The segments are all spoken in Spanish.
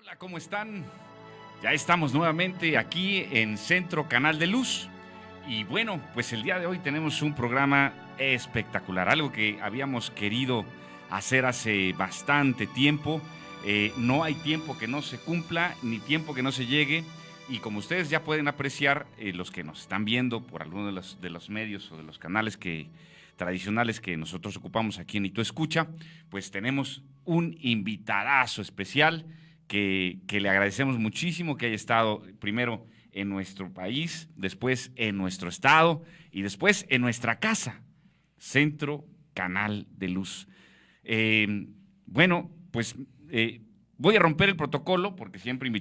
Hola, ¿cómo están? Ya estamos nuevamente aquí en Centro Canal de Luz. Y bueno, pues el día de hoy tenemos un programa espectacular, algo que habíamos querido hacer hace bastante tiempo. No hay tiempo que no se cumpla, ni tiempo que no se llegue. Y como ustedes ya pueden apreciar, los que nos están viendo por alguno de los medios o de los canales tradicionales que nosotros ocupamos aquí en Y Tú Escucha, pues tenemos un invitadazo especial que le agradecemos muchísimo que haya estado primero en nuestro país, después en nuestro estado y después en nuestra casa, Centro Canal de Luz. Bueno, pues voy a romper el protocolo porque siempre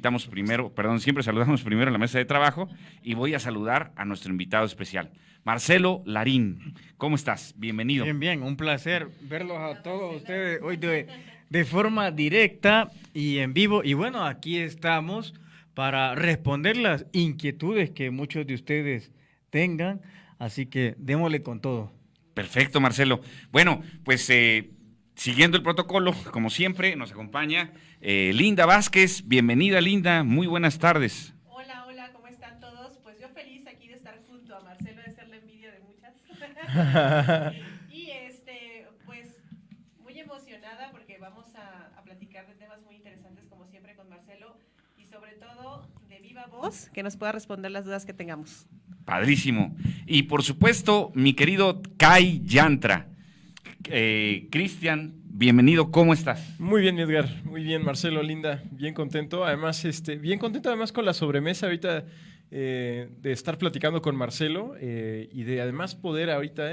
siempre saludamos primero en la mesa de trabajo y voy a saludar a nuestro invitado especial, Marcelo Larín. ¿Cómo estás? Bienvenido. Bien, un placer verlos a todos ustedes hoy de forma directa y en vivo. Y bueno, aquí estamos para responder las inquietudes que muchos de ustedes tengan, así que démosle con todo. Perfecto, Marcelo. Bueno, pues siguiendo el protocolo, como siempre, nos acompaña Linda Vázquez. Bienvenida, Linda. Muy buenas tardes. Hola, ¿cómo están todos? Pues yo feliz aquí de estar junto a Marcelo, de ser la envidia de muchas. Y pues muy emocionada porque vamos a platicar de temas muy interesantes como siempre con Marcelo y sobre todo de viva voz que nos pueda responder las dudas que tengamos. Padrísimo. Y por supuesto, mi querido Kai Yantra. Cristian, bienvenido, ¿cómo estás? Muy bien, Edgar, muy bien, Marcelo, Linda, bien contento, además, bien contento además con la sobremesa ahorita de estar platicando con Marcelo y de además poder ahorita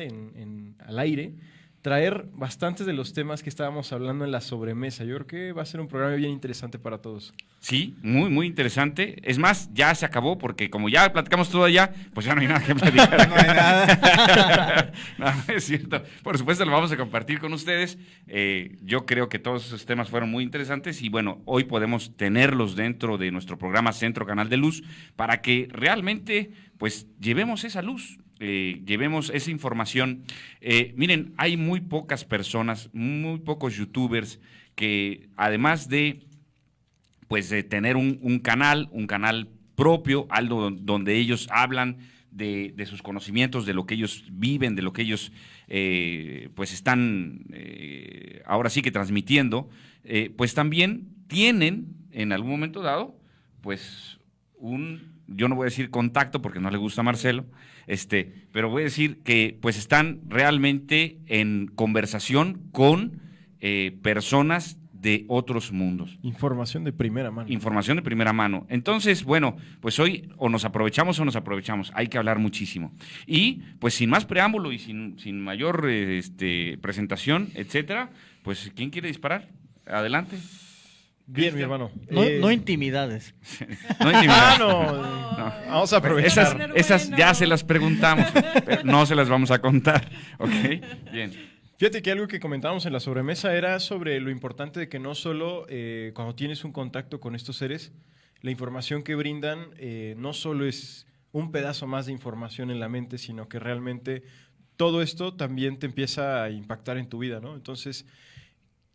al aire traer bastantes de los temas que estábamos hablando en la sobremesa. Yo creo que va a ser un programa bien interesante para todos. Sí, muy, muy interesante. Es más, ya se acabó porque como ya platicamos todo allá, pues ya no hay nada que platicar. No hay nada. No, es cierto. Por supuesto, lo vamos a compartir con ustedes. Yo creo que todos esos temas fueron muy interesantes y bueno, hoy podemos tenerlos dentro de nuestro programa Centro Canal de Luz para que realmente pues llevemos esa luz. Llevemos esa información. Miren, hay muy pocas personas, muy pocos youtubers que además de pues de tener un canal propio, algo donde ellos hablan de sus conocimientos, de lo que ellos viven, de lo que ellos pues están ahora sí que transmitiendo, pues también tienen en algún momento dado pues yo no voy a decir contacto porque no le gusta a Marcelo, pero voy a decir que pues están realmente en conversación con personas de otros mundos. Información de primera mano. Información de primera mano. Entonces, bueno, pues hoy o nos aprovechamos. Hay que hablar muchísimo. Y pues sin más preámbulo y sin mayor presentación, etcétera, pues ¿quién quiere disparar? Adelante. Bien, mi hermano. No intimidades. No intimidades. No. Vamos a aprovechar. Esas ya se las preguntamos, pero no se las vamos a contar. ¿Ok? Bien. Fíjate que algo que comentábamos en la sobremesa era sobre lo importante de que no solo cuando tienes un contacto con estos seres, la información que brindan no solo es un pedazo más de información en la mente, sino que realmente todo esto también te empieza a impactar en tu vida, ¿no? Entonces,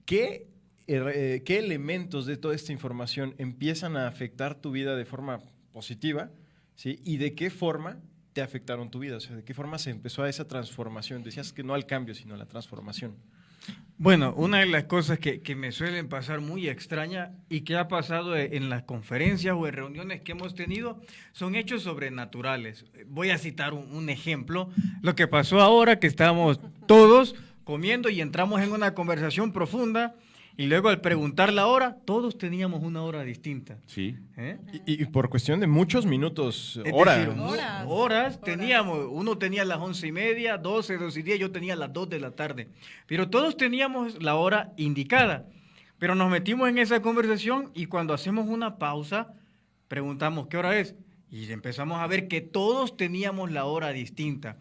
¿qué elementos de toda esta información empiezan a afectar tu vida de forma positiva? ¿Sí? ¿Y de qué forma te afectaron tu vida? O sea, ¿de qué forma se empezó a esa transformación? Decías que no al cambio, sino a la transformación. Bueno, una de las cosas que me suelen pasar muy extraña y que ha pasado en las conferencias o en reuniones que hemos tenido son hechos sobrenaturales. Voy a citar un ejemplo. Lo que pasó ahora que estábamos todos comiendo y entramos en una conversación profunda. Y luego al preguntar la hora, todos teníamos una hora distinta. Sí. Y por cuestión de muchos minutos, horas teníamos. Uno tenía las 11:30, 12, 12:10, yo tenía las 2 de la tarde. Pero todos teníamos la hora indicada. Pero nos metimos en esa conversación y cuando hacemos una pausa, preguntamos ¿qué hora es? Y empezamos a ver que todos teníamos la hora distinta.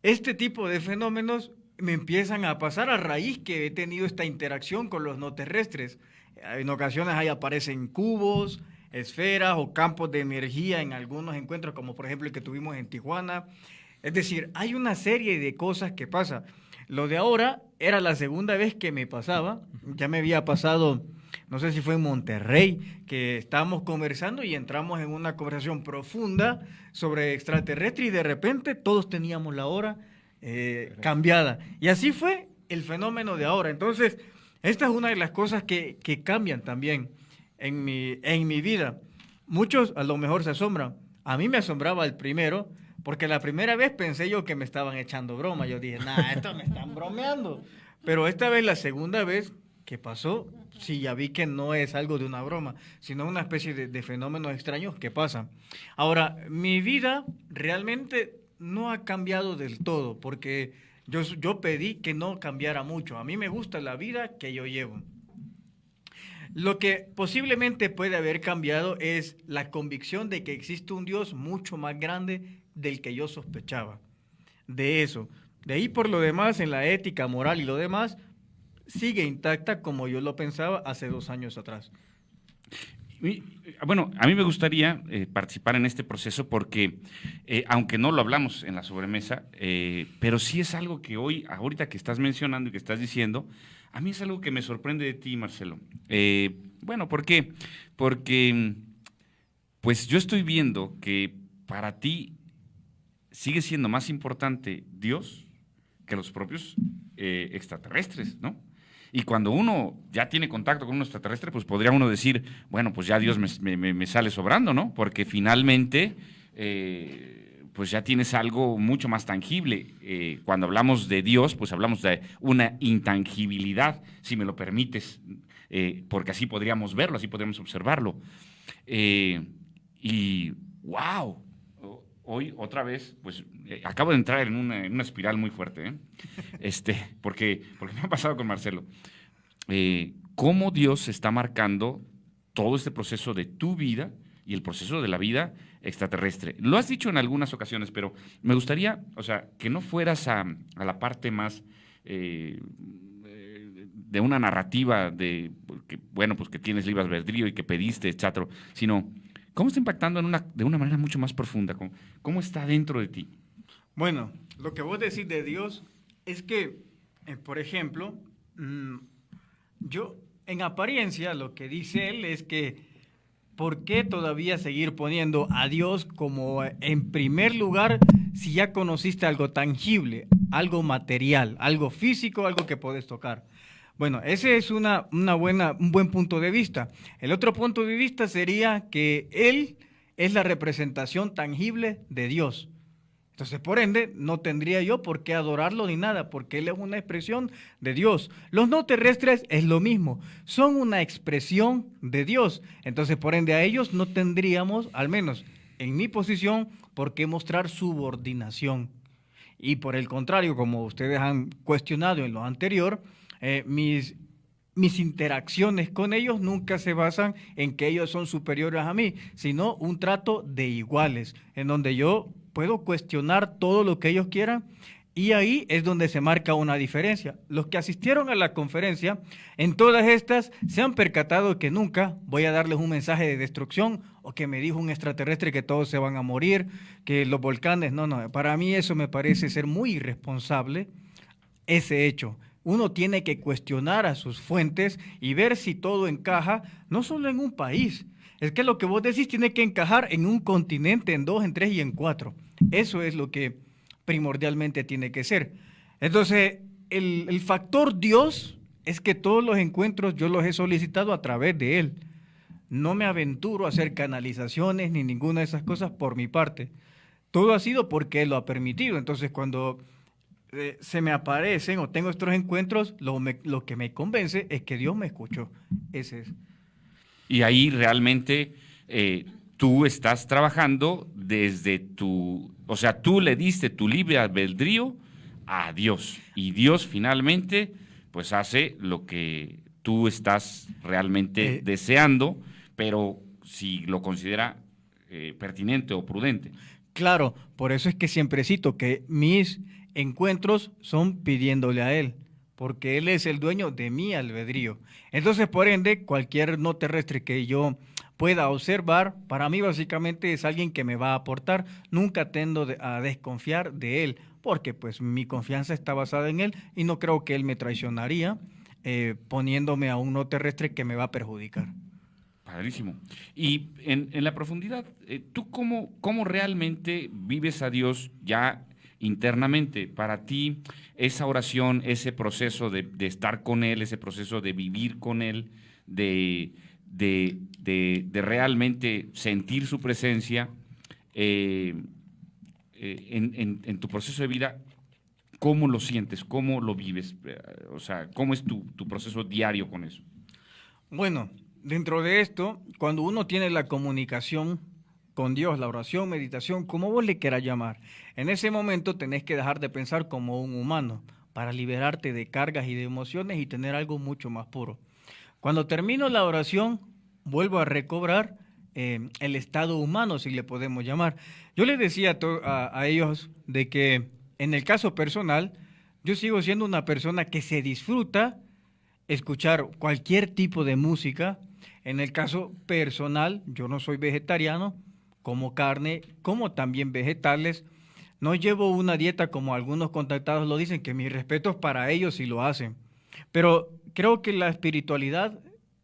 Este tipo de fenómenos me empiezan a pasar a raíz que he tenido esta interacción con los no terrestres. En ocasiones ahí aparecen cubos, esferas o campos de energía en algunos encuentros, como por ejemplo el que tuvimos en Tijuana. Es decir, hay una serie de cosas que pasan. Lo de ahora era la segunda vez que me pasaba. Ya me había pasado no sé si fue en Monterrey, que estábamos conversando y entramos en una conversación profunda sobre extraterrestres y de repente todos teníamos la hora cambiada. Y así fue el fenómeno de ahora. Entonces, esta es una de las cosas que cambian también en mi vida. Muchos a lo mejor se asombran. A mí me asombraba el primero, porque la primera vez pensé yo que me estaban echando broma. Yo dije, esto me están bromeando. Pero esta vez, la segunda vez que pasó, sí, ya vi que no es algo de una broma, sino una especie de fenómenos extraños que pasan. Ahora, mi vida realmente no ha cambiado del todo, porque yo pedí que no cambiara mucho. A mí me gusta la vida que yo llevo. Lo que posiblemente puede haber cambiado es la convicción de que existe un Dios mucho más grande del que yo sospechaba. De eso. De ahí por lo demás, en la ética, moral y lo demás, sigue intacta como yo lo pensaba hace 2 años atrás. Bueno, a mí me gustaría participar en este proceso porque, aunque no lo hablamos en la sobremesa, pero sí es algo que hoy, ahorita que estás mencionando y que estás diciendo, a mí es algo que me sorprende de ti, Marcelo. Bueno, ¿por qué? Porque pues yo estoy viendo que para ti sigue siendo más importante Dios que los propios extraterrestres, ¿no? Y cuando uno ya tiene contacto con un extraterrestre, pues podría uno decir, bueno, pues ya Dios me sale sobrando, ¿no? Porque finalmente, pues ya tienes algo mucho más tangible. Cuando hablamos de Dios, pues hablamos de una intangibilidad, si me lo permites, porque así podríamos verlo, así podríamos observarlo. Y wow, hoy otra vez, pues acabo de entrar en una espiral muy fuerte, porque me ha pasado con Marcelo. Cómo Dios está marcando todo este proceso de tu vida y el proceso de la vida extraterrestre. Lo has dicho en algunas ocasiones, pero me gustaría, o sea, que no fueras a la parte más de una narrativa de, que, bueno, pues que tienes libre albedrío y que pediste, etcétera, sino cómo está impactando de una manera mucho más profunda, cómo está dentro de ti. Bueno, lo que vos decís de Dios es que, por ejemplo, yo, en apariencia, lo que dice él es que ¿por qué todavía seguir poniendo a Dios como en primer lugar si ya conociste algo tangible, algo material, algo físico, algo que puedes tocar? Bueno, ese es un buen punto de vista. El otro punto de vista sería que Él es la representación tangible de Dios. Entonces, por ende, no tendría yo por qué adorarlo ni nada, porque Él es una expresión de Dios. Los no terrestres es lo mismo, son una expresión de Dios. Entonces, por ende, a ellos no tendríamos, al menos en mi posición, por qué mostrar subordinación. Y por el contrario, como ustedes han cuestionado en lo anterior, mis interacciones con ellos nunca se basan en que ellos son superiores a mí, sino un trato de iguales, en donde yo puedo cuestionar todo lo que ellos quieran, y ahí es donde se marca una diferencia. Los que asistieron a la conferencia, en todas estas, se han percatado que nunca voy a darles un mensaje de destrucción o que me dijo un extraterrestre que todos se van a morir, que los volcanes, no, para mí eso me parece ser muy irresponsable, ese hecho. Uno tiene que cuestionar a sus fuentes y ver si todo encaja, no solo en un país. Es que lo que vos decís tiene que encajar en un continente, en 2, en 3 y en 4. Eso es lo que primordialmente tiene que ser. Entonces, el factor Dios es que todos los encuentros yo los he solicitado a través de Él. No me aventuro a hacer canalizaciones ni ninguna de esas cosas por mi parte. Todo ha sido porque Él lo ha permitido. Entonces, cuando se me aparecen o tengo estos encuentros, lo que me convence es que Dios me escuchó. Ese es. Y ahí realmente tú estás trabajando o sea, tú le diste tu libre albedrío a Dios. Y Dios finalmente, pues hace lo que tú estás realmente deseando, pero si lo considera pertinente o prudente. Claro, por eso es que siempre cito que mis encuentros son pidiéndole a Él, porque Él es el dueño de mi albedrío. Entonces, por ende, cualquier no terrestre que yo pueda observar, para mí básicamente es alguien que me va a aportar. Nunca tendo a desconfiar de Él, porque pues mi confianza está basada en Él y no creo que Él me traicionaría. poniéndome a un no terrestre que me va a perjudicar. Padrísimo. Y en la profundidad, ¿tú cómo realmente vives a Dios ya internamente? Para ti, esa oración, ese proceso de estar con Él, ese proceso de vivir con Él, de realmente sentir su presencia en tu proceso de vida, ¿cómo lo sientes? ¿Cómo lo vives? O sea, ¿cómo es tu proceso diario con eso? Bueno, dentro de esto, cuando uno tiene la comunicación con Dios, la oración, meditación, como vos le quieras llamar, en ese momento tenés que dejar de pensar como un humano para liberarte de cargas y de emociones y tener algo mucho más puro. Cuando termino la oración, vuelvo a recobrar el estado humano, si le podemos llamar. Yo les decía a ellos de que en el caso personal, yo sigo siendo una persona que se disfruta escuchar cualquier tipo de música. En el caso personal, yo no soy vegetariano, como carne, como también vegetales. No llevo una dieta como algunos contactados lo dicen, que mis respetos para ellos si lo hacen. Pero creo que la espiritualidad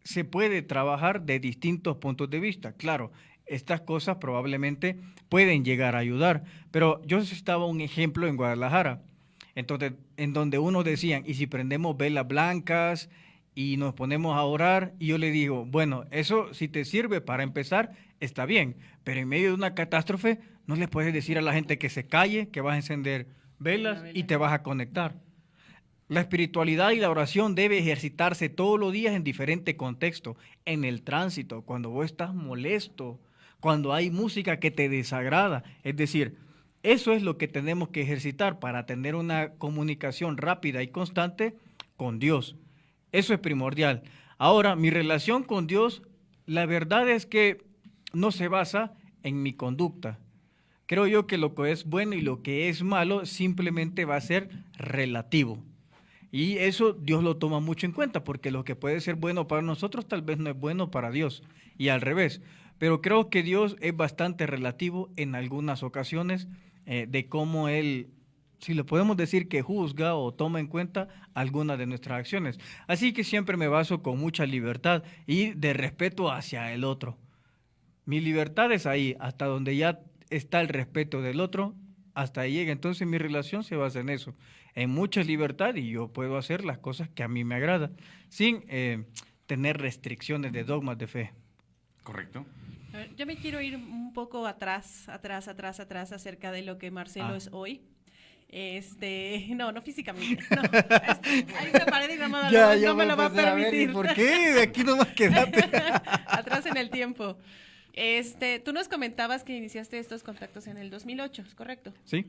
se puede trabajar de distintos puntos de vista. Claro, estas cosas probablemente pueden llegar a ayudar, pero yo estaba un ejemplo en Guadalajara, entonces, en donde uno decían, ¿y si prendemos velas blancas y nos ponemos a orar? Y yo le digo, bueno, eso si te sirve para empezar, está bien, pero en medio de una catástrofe no le puedes decir a la gente que se calle, que vas a encender velas y te vas a conectar. La espiritualidad y la oración debe ejercitarse todos los días en diferentes contextos, en el tránsito, cuando vos estás molesto, cuando hay música que te desagrada. Es decir, eso es lo que tenemos que ejercitar para tener una comunicación rápida y constante con Dios. Eso es primordial. Ahora, mi relación con Dios, la verdad es que no se basa en mi conducta. Creo yo que lo que es bueno y lo que es malo simplemente va a ser relativo. Y eso Dios lo toma mucho en cuenta, porque lo que puede ser bueno para nosotros tal vez no es bueno para Dios, y al revés. Pero creo que Dios es bastante relativo en algunas ocasiones de cómo Él, si le podemos decir que juzga o toma en cuenta algunas de nuestras acciones. Así que siempre me baso con mucha libertad y de respeto hacia el otro. Mi libertad es ahí, hasta donde ya está el respeto del otro, hasta ahí llega. Entonces mi relación se basa en eso, en mucha libertad, y yo puedo hacer las cosas que a mí me agradan, sin tener restricciones de dogmas de fe. Correcto. A ver, yo me quiero ir un poco atrás acerca de lo que Marcelo es hoy. No físicamente. No. Hay una pared y no me lo va a permitir. ¿Y por qué? De aquí nomás quedate. Atrás en el tiempo. Tú nos comentabas que iniciaste estos contactos en el 2008, ¿es correcto? Sí.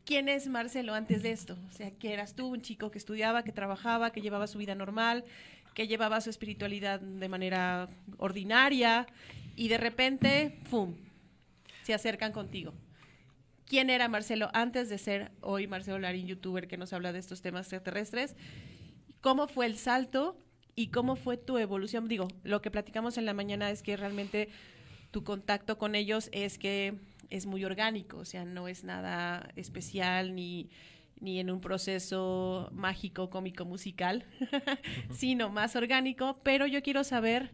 ¿Quién es Marcelo antes de esto? O sea, ¿que eras tú un chico que estudiaba, que trabajaba, que llevaba su vida normal, que llevaba su espiritualidad de manera ordinaria y de repente, ¡pum!, se acercan contigo? ¿Quién era Marcelo antes de ser hoy Marcelo Larín, youtuber que nos habla de estos temas extraterrestres? ¿Cómo fue el salto y cómo fue tu evolución? Digo, lo que platicamos en la mañana es que realmente tu contacto con ellos es que es muy orgánico, o sea, no es nada especial ni en un proceso mágico, cómico, musical, sino más orgánico. Pero yo quiero saber,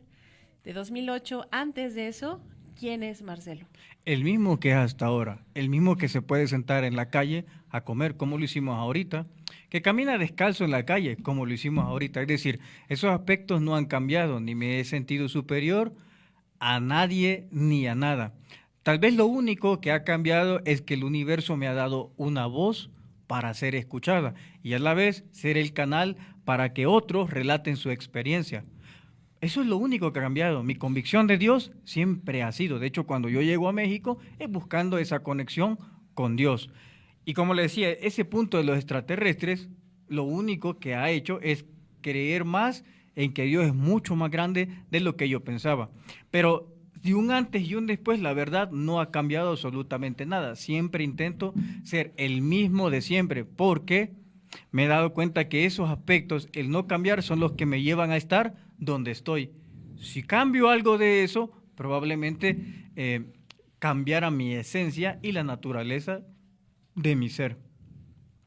de 2008, antes de eso, ¿quién es Marcelo? El mismo que es hasta ahora, el mismo que se puede sentar en la calle a comer, como lo hicimos ahorita, que camina descalzo en la calle, como lo hicimos ahorita. Es decir, esos aspectos no han cambiado, ni me he sentido superior a nadie ni a nada. Tal vez lo único que ha cambiado es que el universo me ha dado una voz para ser escuchada y a la vez ser el canal para que otros relaten su experiencia. Eso es lo único que ha cambiado. Mi convicción de Dios siempre ha sido. De hecho, cuando yo llego a México es buscando esa conexión con Dios. Y como le decía, ese punto de los extraterrestres, lo único que ha hecho es creer más en que Dios es mucho más grande de lo que yo pensaba. Pero de un antes y un después, la verdad, no ha cambiado absolutamente nada. Siempre intento ser el mismo de siempre, porque me he dado cuenta que esos aspectos, el no cambiar, son los que me llevan a estar donde estoy. Si cambio algo de eso, probablemente cambiara mi esencia y la naturaleza de mi ser.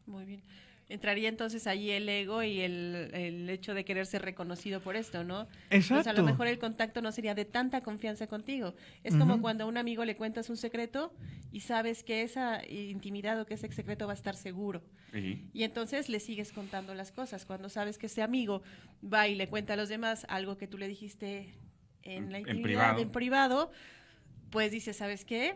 Muy bien. Entraría entonces ahí el ego y el hecho de querer ser reconocido por esto, ¿no? Exacto. Entonces a lo mejor el contacto no sería de tanta confianza contigo. Es como Ujú. cuando a un amigo le cuentas un secreto y sabes que esa intimidad o que ese secreto va a estar seguro. Sí. Y entonces le sigues contando las cosas. Cuando sabes que ese amigo va y le cuenta a los demás algo que tú le dijiste en la En intimidad, privado. en privado, pues dices, ¿sabes qué?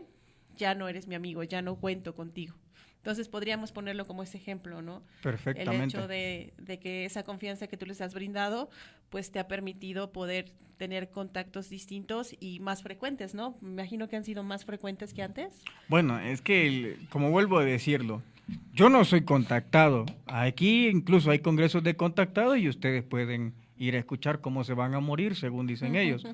Ya no eres mi amigo, ya no cuento contigo. Entonces podríamos ponerlo como ese ejemplo, ¿no? Perfectamente. El hecho de que esa confianza que tú les has brindado, pues te ha permitido poder tener contactos distintos y más frecuentes, ¿no? Me imagino que han sido más frecuentes que antes. Bueno, es que, como vuelvo a decirlo, yo no soy contactado. Aquí incluso hay congresos de contactados y ustedes pueden ir a escuchar cómo se van a morir, según dicen ellos.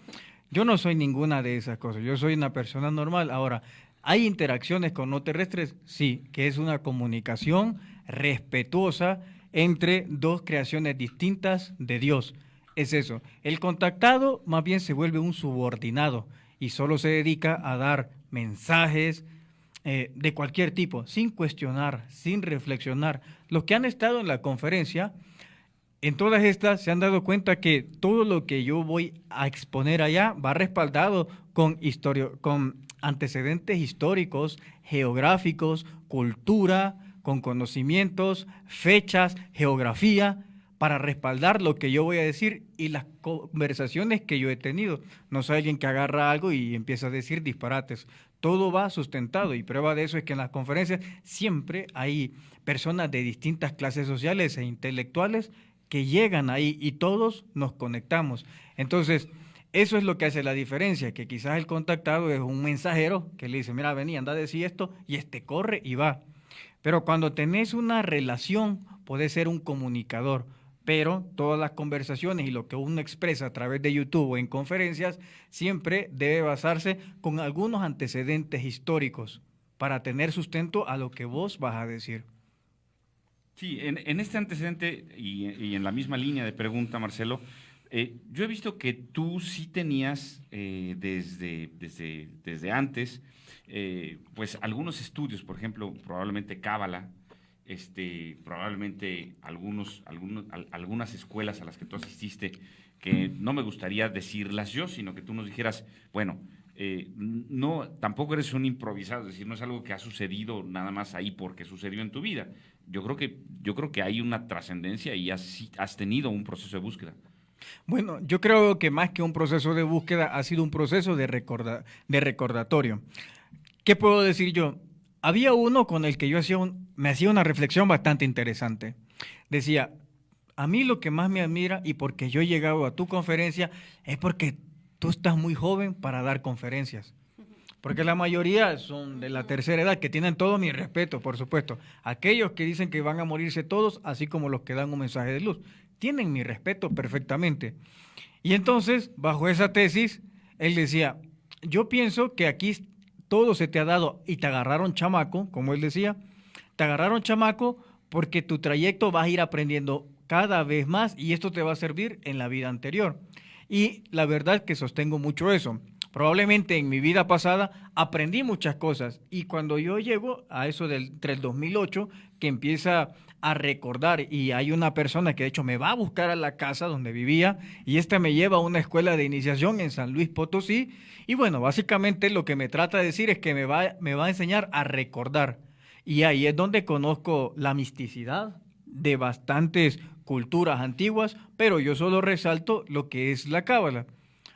Yo no soy ninguna de esas cosas. Yo soy una persona normal. Ahora, ¿hay interacciones con no terrestres? Sí, que es una comunicación respetuosa entre dos creaciones distintas de Dios. Es eso. El contactado más bien se vuelve un subordinado y solo se dedica a dar mensajes de cualquier tipo, sin cuestionar, sin reflexionar. Los que han estado en la conferencia, en todas estas se han dado cuenta que todo lo que yo voy a exponer allá va respaldado con antecedentes históricos, geográficos, cultura, con conocimientos, fechas, geografía, para respaldar lo que yo voy a decir y las conversaciones que yo he tenido. No soy alguien que agarra algo y empieza a decir disparates. Todo va sustentado y prueba de eso es que en las conferencias siempre hay personas de distintas clases sociales e intelectuales que llegan ahí y todos nos conectamos. Entonces, eso es lo que hace la diferencia, que quizás el contactado es un mensajero que le dice, mira, vení, anda a decir esto, y corre y va. Pero cuando tenés una relación, podés ser un comunicador, pero todas las conversaciones y lo que uno expresa a través de YouTube o en conferencias siempre debe basarse con algunos antecedentes históricos para tener sustento a lo que vos vas a decir. Sí, en este antecedente y en la misma línea de pregunta, Marcelo, yo he visto que tú sí tenías desde antes, pues algunos estudios, por ejemplo, probablemente Cábala, probablemente algunas escuelas a las que tú asististe, que no me gustaría decirlas yo, sino que tú nos dijeras, bueno, no, tampoco eres un improvisado, es decir, no es algo que ha sucedido nada más ahí porque sucedió en tu vida. Yo creo que hay una trascendencia y has tenido un proceso de búsqueda. Bueno, yo creo que más que un proceso de búsqueda ha sido un proceso de recordatorio. ¿Qué puedo decir yo? Había uno con el que yo me hacía una reflexión bastante interesante. Decía, a mí lo que más me admira y porque yo he llegado a tu conferencia es porque tú estás muy joven para dar conferencias. Porque la mayoría son de la tercera edad, que tienen todo mi respeto, por supuesto. Aquellos que dicen que van a morirse todos, así como los que dan un mensaje de luz, tienen mi respeto perfectamente. Y entonces, bajo esa tesis, él decía, yo pienso que aquí todo se te ha dado y te agarraron chamaco, como él decía, te agarraron chamaco porque tu trayecto vas a ir aprendiendo cada vez más y esto te va a servir en la vida anterior. Y la verdad es que sostengo mucho eso. Probablemente en mi vida pasada aprendí muchas cosas y cuando yo llego a eso entre el 2008, que empieza a recordar y hay una persona que de hecho me va a buscar a la casa donde vivía y esta me lleva a una escuela de iniciación en San Luis Potosí y bueno, básicamente lo que me trata de decir es que me va a enseñar a recordar y ahí es donde conozco la misticidad de bastantes culturas antiguas, pero yo solo resalto lo que es la cábala.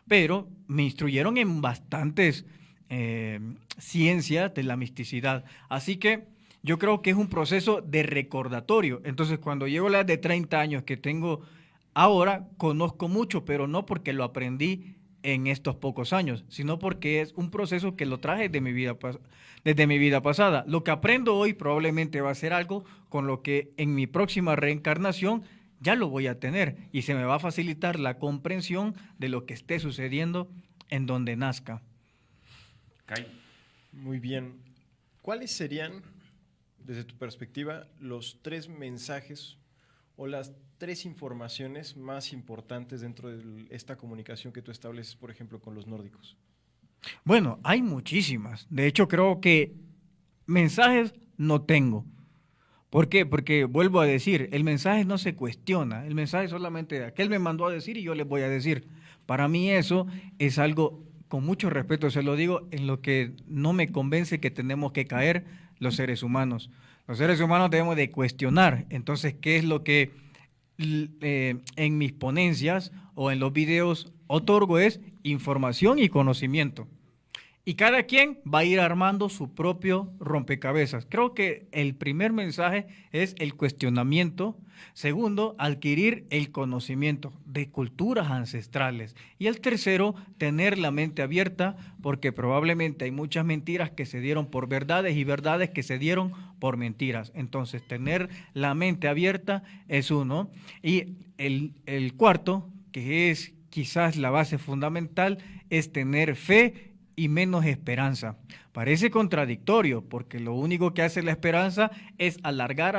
Pero me instruyeron en bastantes ciencias de la misticidad. Así que yo creo que es un proceso de recordatorio. Entonces, cuando llego a la edad de 30 años que tengo ahora, conozco mucho, pero no porque lo aprendí en estos pocos años, sino porque es un proceso que lo traje de desde mi vida pasada. Lo que aprendo hoy probablemente va a ser algo con lo que en mi próxima reencarnación ya lo voy a tener y se me va a facilitar la comprensión de lo que esté sucediendo en donde nazca. Kai. Muy bien. ¿Cuáles serían, desde tu perspectiva, los 3 mensajes o las 3 informaciones más importantes dentro de esta comunicación que tú estableces, por ejemplo, con los nórdicos? Bueno, hay muchísimas. De hecho, creo que mensajes no tengo. ¿Por qué? Porque vuelvo a decir, el mensaje no se cuestiona, el mensaje solamente aquel me mandó a decir y yo les voy a decir. Para mí eso es algo, con mucho respeto se lo digo, en lo que no me convence que tenemos que caer los seres humanos. Los seres humanos debemos de cuestionar. Entonces, ¿qué es lo que en mis ponencias o en los videos otorgo? Es información y conocimiento. Y cada quien va a ir armando su propio rompecabezas. Creo que el primer mensaje es el cuestionamiento. Segundo, adquirir el conocimiento de culturas ancestrales. Y el tercero, tener la mente abierta, porque probablemente hay muchas mentiras que se dieron por verdades y verdades que se dieron por mentiras. Entonces, tener la mente abierta es uno. Y el cuarto, que es quizás la base fundamental, es tener fe y menos esperanza. Parece contradictorio, porque lo único que hace la esperanza es alargar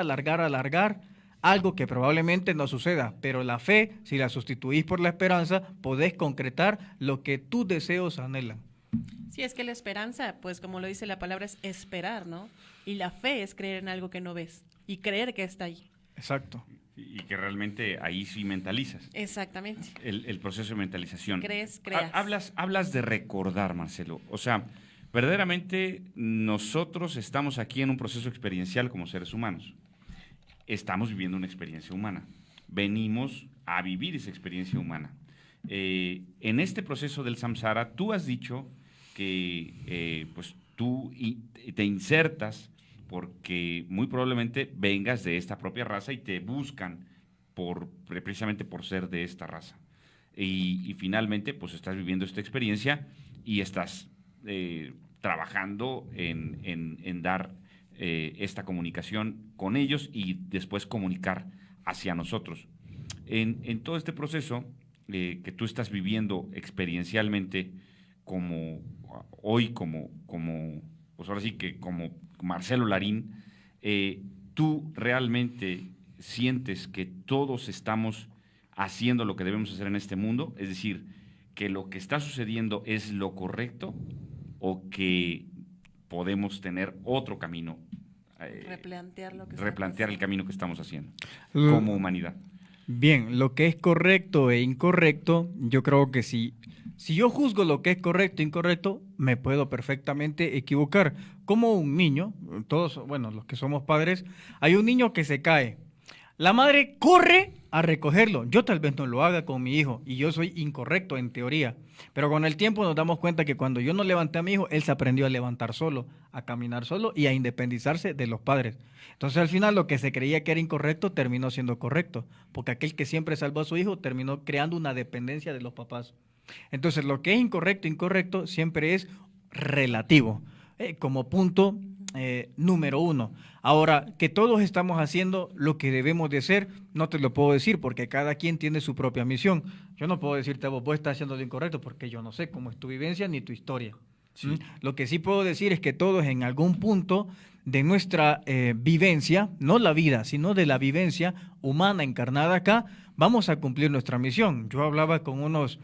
algo que probablemente no suceda, pero la fe, si la sustituís por la esperanza, podés concretar lo que tus deseos anhelan. Sí, es que la esperanza, pues como lo dice la palabra, es esperar, ¿no? Y la fe es creer en algo que no ves y creer que está ahí. Exacto. Y que realmente ahí sí mentalizas. Exactamente. El proceso de mentalización. Creas. Hablas de recordar, Marcelo. O sea, verdaderamente nosotros estamos aquí en un proceso experiencial como seres humanos. Estamos viviendo una experiencia humana. Venimos a vivir esa experiencia humana. En este proceso del samsara, tú has dicho que pues tú te insertas porque muy probablemente vengas de esta propia raza y te buscan precisamente por ser de esta raza. Y finalmente, pues estás viviendo esta experiencia y estás trabajando en dar esta comunicación con ellos y después comunicar hacia nosotros. En todo este proceso que tú estás viviendo experiencialmente pues ahora sí que como Marcelo Larín, ¿tú realmente sientes que todos estamos haciendo lo que debemos hacer en este mundo? Es decir, ¿que lo que está sucediendo es lo correcto o que podemos tener otro camino? Replantear el camino que estamos haciendo como humanidad. Bien, lo que es correcto e incorrecto, yo creo que si yo juzgo lo que es correcto e incorrecto, me puedo perfectamente equivocar. Como un niño, todos, bueno, los que somos padres, hay un niño que se cae. La madre corre a recogerlo. Yo tal vez no lo haga con mi hijo y yo soy incorrecto en teoría. Pero con el tiempo nos damos cuenta que cuando yo no levanté a mi hijo, él se aprendió a levantar solo, a caminar solo y a independizarse de los padres. Entonces al final lo que se creía que era incorrecto terminó siendo correcto, porque aquel que siempre salvó a su hijo terminó creando una dependencia de los papás. Entonces lo que es incorrecto siempre es relativo, como punto número uno. Ahora, que todos estamos haciendo lo que debemos de hacer, no te lo puedo decir porque cada quien tiene su propia misión. Yo no puedo decirte vos estás haciendo lo incorrecto porque yo no sé cómo es tu vivencia ni tu historia. Sí. Lo que sí puedo decir es que todos en algún punto de nuestra vivencia, no la vida, sino de la vivencia humana encarnada acá, vamos a cumplir nuestra misión. Yo hablaba con unas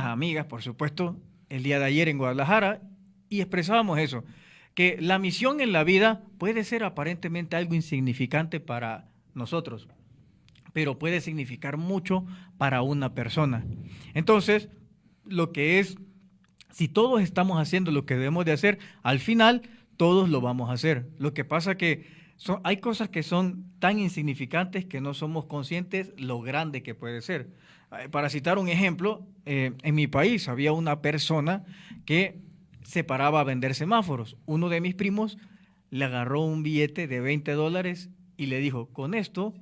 amigas, por supuesto, el día de ayer en Guadalajara y expresábamos eso, que la misión en la vida puede ser aparentemente algo insignificante para nosotros, pero puede significar mucho para una persona. Entonces, lo que es, si todos estamos haciendo lo que debemos de hacer, al final todos lo vamos a hacer. Lo que pasa que hay cosas que son tan insignificantes que no somos conscientes lo grande que puede ser. Para citar un ejemplo, en mi país había una persona que se paraba a vender semáforos. Uno de mis primos le agarró un billete de $20 y le dijo, con esto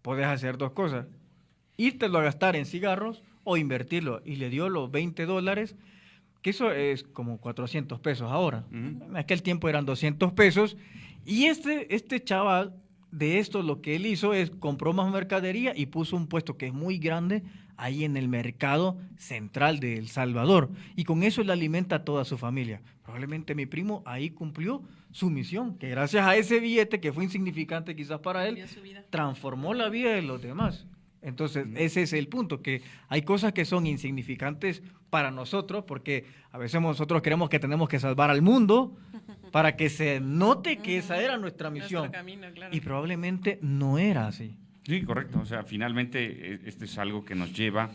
puedes hacer dos cosas, írtelo a gastar en cigarros o invertirlo. Y le dio los $20, que eso es como 400 pesos ahora. En aquel tiempo eran 200 pesos. Y este chaval, de esto lo que él hizo es compró más mercadería y puso un puesto que es muy grande ahí en el mercado central de El Salvador. Y con eso él alimenta a toda su familia. Probablemente mi primo ahí cumplió su misión, que gracias a ese billete, que fue insignificante quizás para él, transformó la vida de los demás. Entonces, ese es el punto, que hay cosas que son insignificantes para nosotros, porque a veces nosotros creemos que tenemos que salvar al mundo para que se note que esa era nuestra misión. Nuestro camino, claro. Y probablemente no era así. Sí, correcto. O sea, finalmente este es algo que nos lleva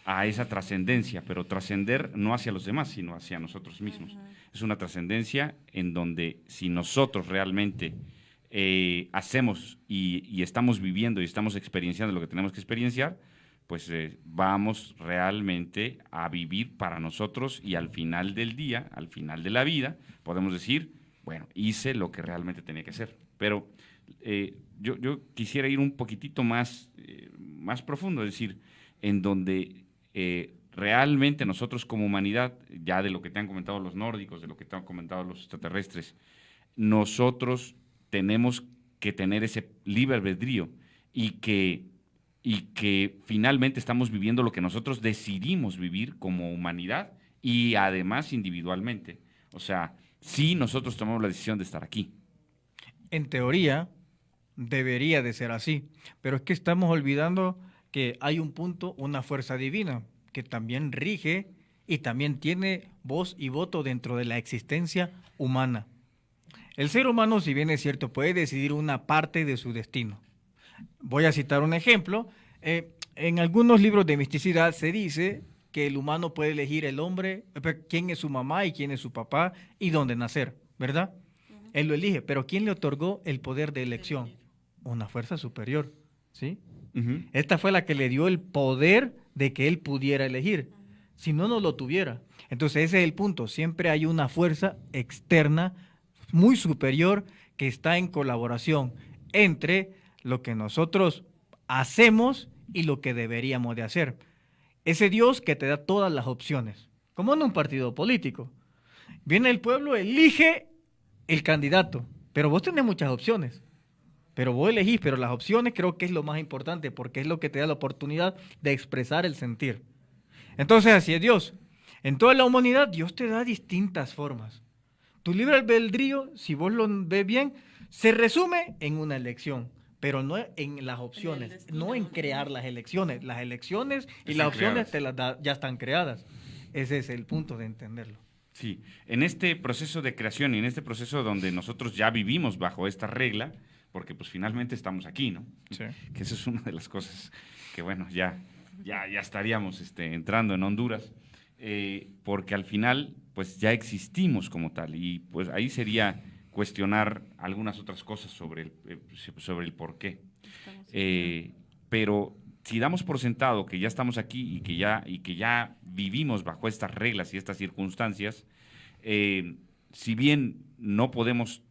a esa trascendencia, pero trascender no hacia los demás, sino hacia nosotros mismos. Es una trascendencia en donde si nosotros realmente hacemos y estamos viviendo y estamos experienciando lo que tenemos que experienciar, pues vamos realmente a vivir para nosotros y al final del día, al final de la vida, podemos decir, bueno, hice lo que realmente tenía que hacer. Pero yo quisiera ir un poquitito más profundo, es decir, en donde realmente nosotros como humanidad, ya de lo que te han comentado los nórdicos, de lo que te han comentado los extraterrestres, nosotros tenemos que tener ese libre albedrío y que finalmente estamos viviendo lo que nosotros decidimos vivir como humanidad y además individualmente. O sea, sí nosotros tomamos la decisión de estar aquí. En teoría, debería de ser así, pero es que estamos olvidando que hay un punto, una fuerza divina, que también rige y también tiene voz y voto dentro de la existencia humana. El ser humano, si bien es cierto, puede decidir una parte de su destino. Voy a citar un ejemplo. En algunos libros de misticidad se dice que el humano puede elegir el hombre, quién es su mamá y quién es su papá y dónde nacer, ¿verdad? Él lo elige, pero ¿quién le otorgó el poder de elección? Una fuerza superior, ¿sí? Esta fue la que le dio el poder de que él pudiera elegir. Si no, no lo tuviera. Entonces ese es el punto. Siempre hay una fuerza externa muy superior que está en colaboración entre lo que nosotros hacemos y lo que deberíamos de hacer. Ese Dios que te da todas las opciones, como en un partido político. Viene el pueblo, elige el candidato, pero vos tenés muchas opciones. Pero vos elegís, pero las opciones creo que es lo más importante porque es lo que te da la oportunidad de expresar el sentir. Entonces así es Dios. En toda la humanidad Dios te da distintas formas. Tu libre albedrío, si vos lo ves bien, se resume en una elección, pero no en las opciones, destino, no en crear las elecciones. Las elecciones y Están las opciones creadas. te las da, ya están creadas. Ese es el punto de entenderlo. Sí, en este proceso de creación y en este proceso donde nosotros ya vivimos bajo esta regla, porque pues finalmente estamos aquí, ¿no? Sí. Que eso es una de las cosas que, bueno, ya estaríamos entrando en Honduras, porque al final pues ya existimos como tal y pues ahí sería cuestionar algunas otras cosas sobre el por qué. Pero si damos por sentado que ya estamos aquí y que ya vivimos bajo estas reglas y estas circunstancias, si bien no podemos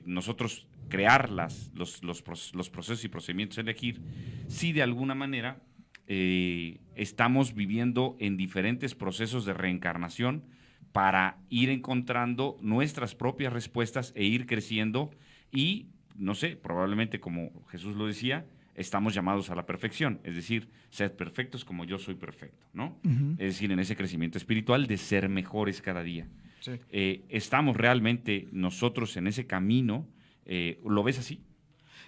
nosotros crear los procesos y procedimientos a elegir, sí de alguna manera estamos viviendo en diferentes procesos de reencarnación para ir encontrando nuestras propias respuestas e ir creciendo y, no sé, probablemente como Jesús lo decía, estamos llamados a la perfección, es decir, sed perfectos como yo soy perfecto, ¿no? Es decir, en ese crecimiento espiritual de ser mejores cada día. Sí. ¿Estamos realmente nosotros en ese camino? ¿Lo ves así?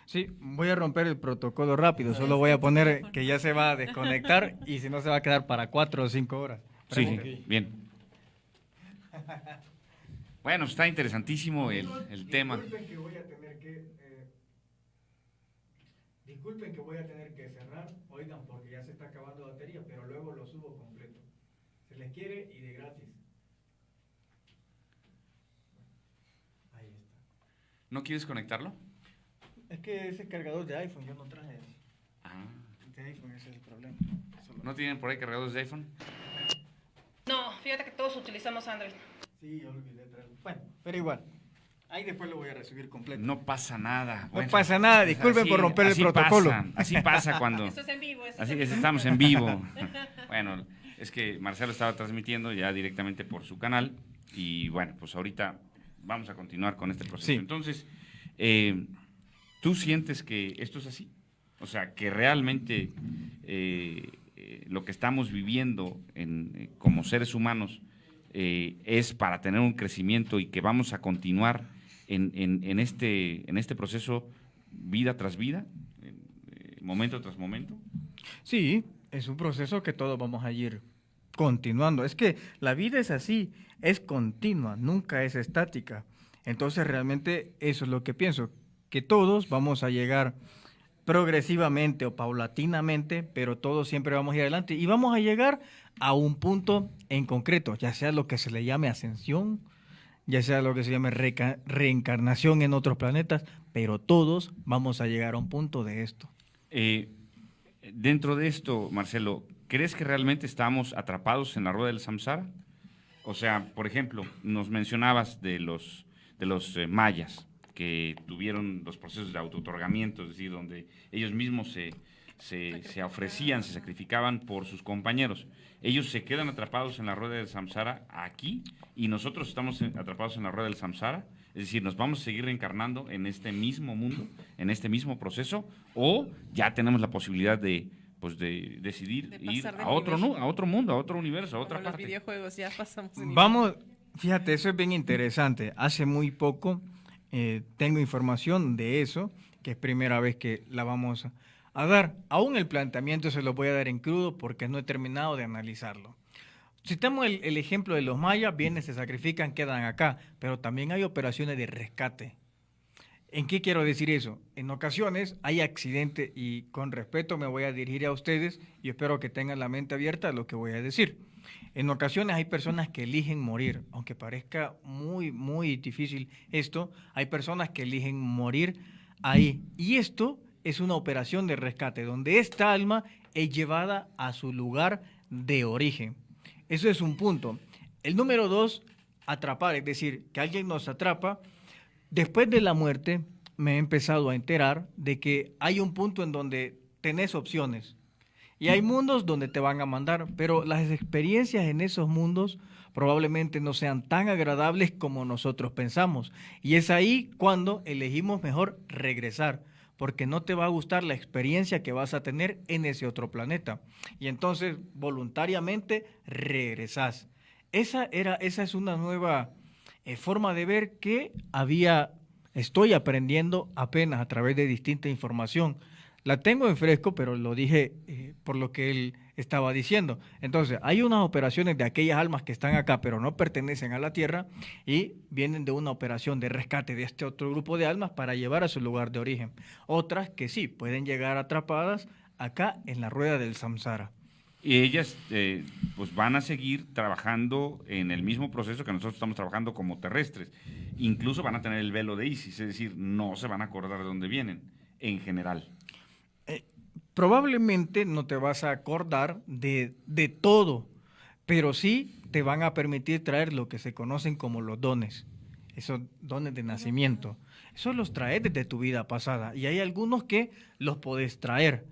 Sí, voy a romper el protocolo rápido, solo voy a poner que ya se va a desconectar y si no se va a quedar para 4 o 5 horas. Sí, Pregunte. bien. Bueno, está interesantísimo el tema. Disculpen que voy a tener que cerrar, oigan, porque ya se está acabando la batería, pero luego lo subo completo. Se les quiere y de gratis. Ahí está. ¿No quieres conectarlo? Es que ese cargador de iPhone yo no traje. Ah, De iPhone ese es el problema. ¿no tienen por ahí cargadores de iPhone? No, fíjate que todos utilizamos Android. Sí, yo olvidé traerlo. Bueno, pero igual. Ahí después lo voy a recibir completo. No pasa nada. No pasa nada, disculpen por romper el protocolo. Así pasa cuando... Esto es en vivo. Así es, estamos en vivo. Bueno, es que Marcelo estaba transmitiendo ya directamente por su canal y bueno, pues ahorita vamos a continuar con este proceso. Sí. Entonces, ¿tú sientes que esto es así? O sea, que realmente lo que estamos viviendo como seres humanos es para tener un crecimiento y que vamos a continuar en este proceso vida tras vida, momento tras momento. Sí, es un proceso que todos vamos a ir continuando. Es que la vida es así, es continua, nunca es estática. Entonces realmente eso es lo que pienso, que todos vamos a llegar progresivamente o paulatinamente, pero todos siempre vamos a ir adelante y vamos a llegar a un punto en concreto, ya sea lo que se le llame ascensión, ya sea lo que se llame reencarnación en otros planetas, pero todos vamos a llegar a un punto de esto. Dentro de esto, Marcelo, ¿crees que realmente estamos atrapados en la rueda del samsara? O sea, por ejemplo, nos mencionabas de los mayas que tuvieron los procesos de auto-otorgamiento, es decir, donde ellos mismos se ofrecían, se sacrificaban por sus compañeros. Ellos se quedan atrapados en la rueda del samsara aquí y nosotros estamos atrapados en la rueda del samsara. Es decir, ¿nos vamos a seguir reencarnando en este mismo mundo, en este mismo proceso? ¿O ya tenemos la posibilidad de decidir ir a otro mundo, a otro universo, a otra parte? Los videojuegos, ya pasamos de nivel. Vamos, fíjate, eso es bien interesante. Hace muy poco tengo información de eso, que es primera vez que la vamos a dar. Aún el planteamiento se lo voy a dar en crudo porque no he terminado de analizarlo. Citamos el ejemplo de los mayas, vienen, se sacrifican, quedan acá, pero también hay operaciones de rescate. ¿En qué quiero decir eso? En ocasiones hay accidentes y con respeto me voy a dirigir a ustedes y espero que tengan la mente abierta a lo que voy a decir. En ocasiones hay personas que eligen morir, aunque parezca muy, muy difícil esto, hay personas que eligen morir ahí. Y esto es una operación de rescate, donde esta alma es llevada a su lugar de origen. Eso es un punto. El número 2, atrapar, es decir, que alguien nos atrapa. Después de la muerte me he empezado a enterar de que hay un punto en donde tenés opciones y hay mundos donde te van a mandar, pero las experiencias en esos mundos probablemente no sean tan agradables como nosotros pensamos. Y es ahí cuando elegimos mejor regresar, porque no te va a gustar la experiencia que vas a tener en ese otro planeta. Y entonces voluntariamente regresás. Esa es una nueva forma de ver que estoy aprendiendo apenas a través de distinta información. La tengo en fresco, pero lo dije por lo que él estaba diciendo. Entonces, hay unas operaciones de aquellas almas que están acá, pero no pertenecen a la Tierra, y vienen de una operación de rescate de este otro grupo de almas para llevar a su lugar de origen. Otras que sí, pueden llegar atrapadas acá en la rueda del samsara. Y ellas pues van a seguir trabajando en el mismo proceso que nosotros estamos trabajando como terrestres. Incluso van a tener el velo de Isis, es decir, no se van a acordar de dónde vienen, en general. Probablemente no te vas a acordar de todo, pero sí te van a permitir traer lo que se conocen como los dones, esos dones de nacimiento. Esos los traes desde tu vida pasada y hay algunos que los podés traer.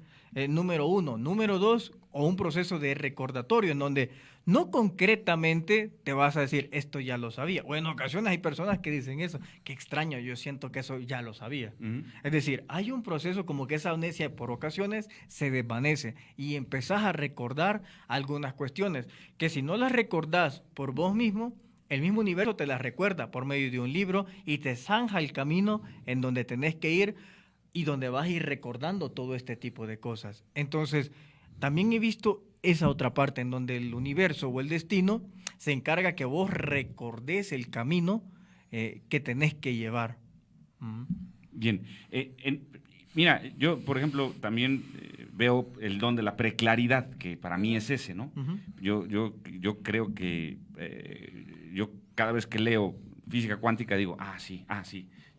Número 1. Número 2, o un proceso de recordatorio en donde no concretamente te vas a decir, esto ya lo sabía. O en ocasiones hay personas que dicen eso, qué extraño, yo siento que eso ya lo sabía. Es decir, hay un proceso como que esa amnesia por ocasiones se desvanece y empezás a recordar algunas cuestiones que si no las recordás por vos mismo, el mismo universo te las recuerda por medio de un libro y te zanja el camino en donde tenés que ir y donde vas a ir recordando todo este tipo de cosas. Entonces, también he visto esa otra parte en donde el universo o el destino se encarga que vos recordés el camino que tenés que llevar. Bien. Mira, yo, por ejemplo, también veo el don de la preclaridad, que para mí es ese, ¿no? Yo creo que yo cada vez que leo física cuántica digo, sí,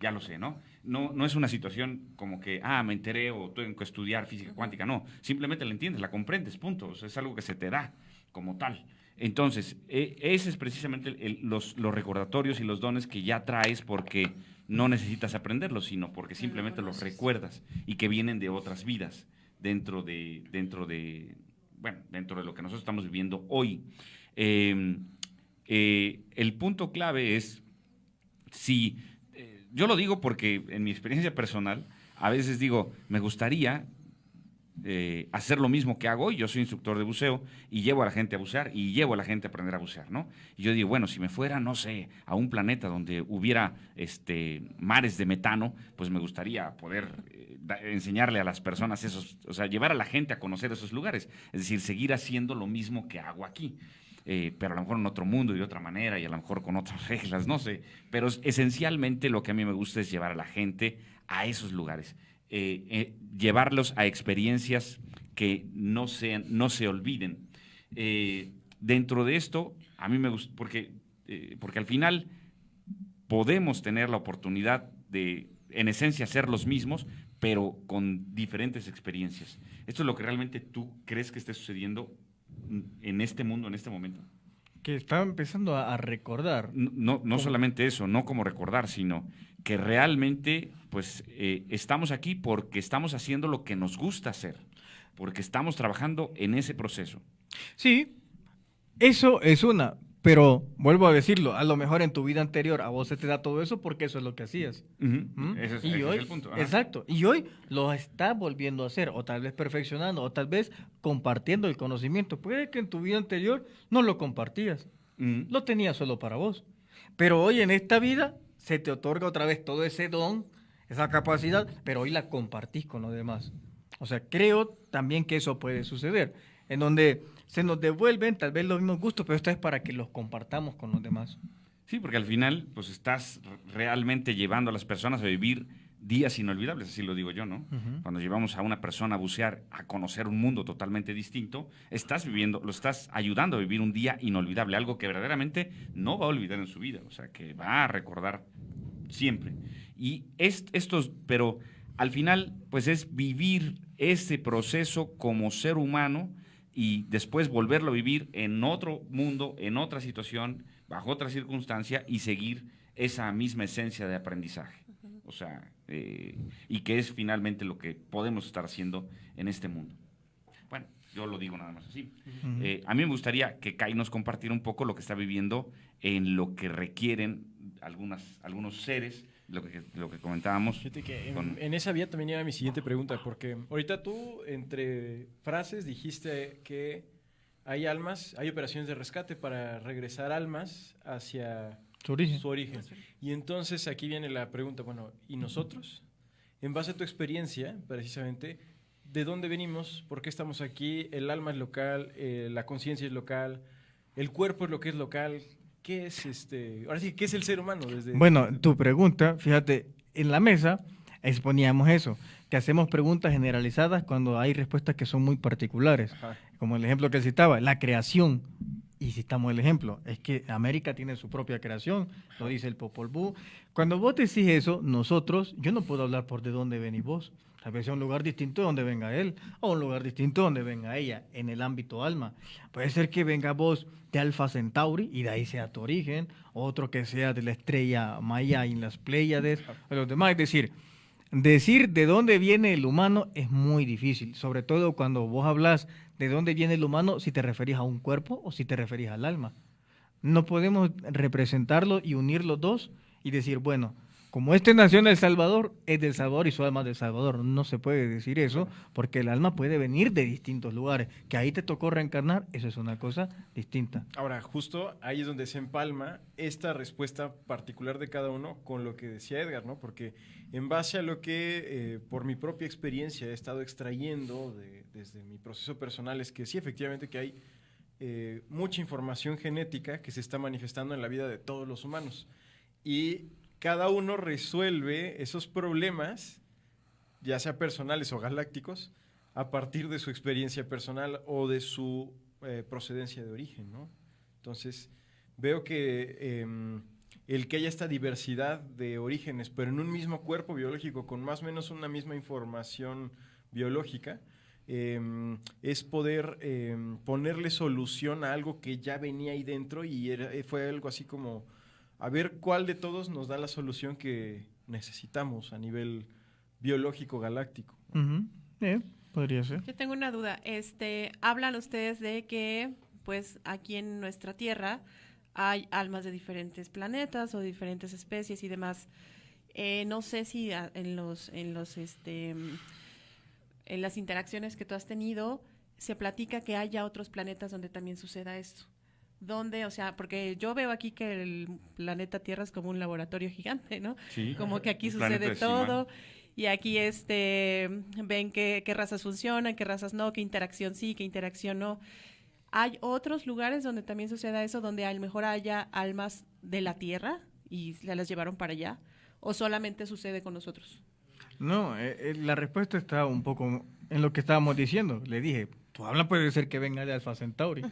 ya lo sé, ¿no? No es una situación como que, me enteré o tengo que estudiar física cuántica, no. Simplemente la entiendes, la comprendes, punto. O sea, es algo que se te da como tal. Entonces, ese es precisamente los recordatorios y los dones que ya traes porque no necesitas aprenderlos, sino porque simplemente los recuerdas y que vienen de otras vidas dentro de lo que nosotros estamos viviendo hoy. El punto clave es si... yo lo digo porque en mi experiencia personal, a veces digo, me gustaría hacer lo mismo que hago hoy. Yo soy instructor de buceo y llevo a la gente a bucear y llevo a la gente a aprender a bucear, ¿no? Y yo digo, bueno, si me fuera, no sé, a un planeta donde hubiera mares de metano, pues me gustaría poder enseñarle a las personas esos, o sea, llevar a la gente a conocer esos lugares. Es decir, seguir haciendo lo mismo que hago aquí. Pero a lo mejor en otro mundo y de otra manera y a lo mejor con otras reglas, no sé. Pero esencialmente lo que a mí me gusta es llevar a la gente a esos lugares. Llevarlos a experiencias que no se olviden. Dentro de esto, a mí me gusta, porque al final podemos tener la oportunidad de, en esencia, ser los mismos, pero con diferentes experiencias. Esto es lo que realmente tú crees que esté sucediendo en este mundo, en este momento. Que estaba empezando a recordar. No solamente eso, no como recordar, sino que realmente pues estamos aquí porque estamos haciendo lo que nos gusta hacer, porque estamos trabajando en ese proceso. Sí, eso es una, pero vuelvo a decirlo, a lo mejor en tu vida anterior a vos se te da todo eso porque eso es lo que hacías. Uh-huh. Ese Y hoy, es el punto. Ajá. exacto, y hoy lo estás volviendo a hacer, o tal vez perfeccionando, o tal vez compartiendo el conocimiento. Puede que en tu vida anterior no lo compartías, Uh-huh. lo tenías solo para vos, pero hoy en esta vida se te otorga otra vez todo ese don, esa capacidad, pero hoy la compartís con los demás. O sea, creo también que eso puede suceder, en donde se nos devuelven tal vez los mismos gustos, pero esto es para que los compartamos con los demás. Sí, porque al final pues estás realmente llevando a las personas a vivir días inolvidables, así lo digo yo, ¿no? Uh-huh. Cuando llevamos a una persona a bucear, a conocer un mundo totalmente distinto, lo estás ayudando a vivir un día inolvidable, algo que verdaderamente no va a olvidar en su vida, o sea, que va a recordar siempre. Y pero al final, pues es vivir ese proceso como ser humano y después volverlo a vivir en otro mundo, en otra situación, bajo otra circunstancia y seguir esa misma esencia de aprendizaje. O sea, y que es finalmente lo que podemos estar haciendo en este mundo. Bueno, yo lo digo nada más así. Uh-huh. A mí me gustaría que Kai nos compartiera un poco lo que está viviendo en lo que requieren algunos seres, lo que comentábamos. Fíjate que en esa vía también iba mi siguiente pregunta, porque ahorita tú, entre frases, dijiste que hay operaciones de rescate para regresar almas hacia Su origen. su origen. Y entonces aquí viene la pregunta, bueno, ¿y nosotros? En base a tu experiencia, precisamente, ¿de dónde venimos? ¿Por qué estamos aquí? ¿El alma es local? ¿La conciencia es local? ¿El cuerpo es lo que es local? ¿Qué es ahora sí, ¿qué es el ser humano? Bueno, tu pregunta, fíjate, en la mesa exponíamos eso, que hacemos preguntas generalizadas cuando hay respuestas que son muy particulares. Ajá. Como el ejemplo que citaba, la creación. Y citamos el ejemplo, es que América tiene su propia creación, lo dice el Popol Vuh. Cuando vos decís eso, yo no puedo hablar por de dónde venís vos. Tal vez sea un lugar distinto de donde venga él, o un lugar distinto de donde venga ella, en el ámbito alma. Puede ser que venga vos de Alfa Centauri y de ahí sea tu origen, otro que sea de la estrella Maya y en las Pléyades, o los demás. Es decir de dónde viene el humano es muy difícil, sobre todo cuando vos hablas de dónde viene el humano, si te referís a un cuerpo o si te referís al alma. No podemos representarlo y unir los dos y decir, bueno, como este nació en El Salvador, es del Salvador y su alma es del Salvador. No se puede decir eso porque el alma puede venir de distintos lugares. Que ahí te tocó reencarnar, eso es una cosa distinta. Ahora, justo ahí es donde se empalma esta respuesta particular de cada uno con lo que decía Edgar, ¿no? Porque en base a lo que por mi propia experiencia he estado extrayendo desde mi proceso personal es que sí, efectivamente que hay mucha información genética que se está manifestando en la vida de todos los humanos. Y cada uno resuelve esos problemas, ya sea personales o galácticos, a partir de su experiencia personal o de su procedencia de origen, ¿no? Entonces, veo que el que haya esta diversidad de orígenes, pero en un mismo cuerpo biológico, con más o menos una misma información biológica, es poder ponerle solución a algo que ya venía ahí dentro y fue algo así como a ver cuál de todos nos da la solución que necesitamos a nivel biológico galáctico. Uh-huh. Podría ser. Yo tengo una duda. Hablan ustedes de que, pues, aquí en nuestra Tierra hay almas de diferentes planetas o diferentes especies y demás. No sé si en los en las interacciones que tú has tenido, se platica que haya otros planetas donde también suceda esto. ¿Dónde? O sea, porque yo veo aquí que el planeta Tierra es como un laboratorio gigante, ¿no? Sí. Como que aquí Un planeta sucede decimal. todo. Y aquí ven qué razas funcionan, qué razas no, qué interacción sí, qué interacción no. ¿Hay otros lugares donde también suceda eso, donde a lo mejor haya almas de la Tierra y se las llevaron para allá? ¿O solamente sucede con nosotros? No, la respuesta está un poco en lo que estábamos diciendo. Le dije, tu alma puede ser que venga de Alfa Centauri.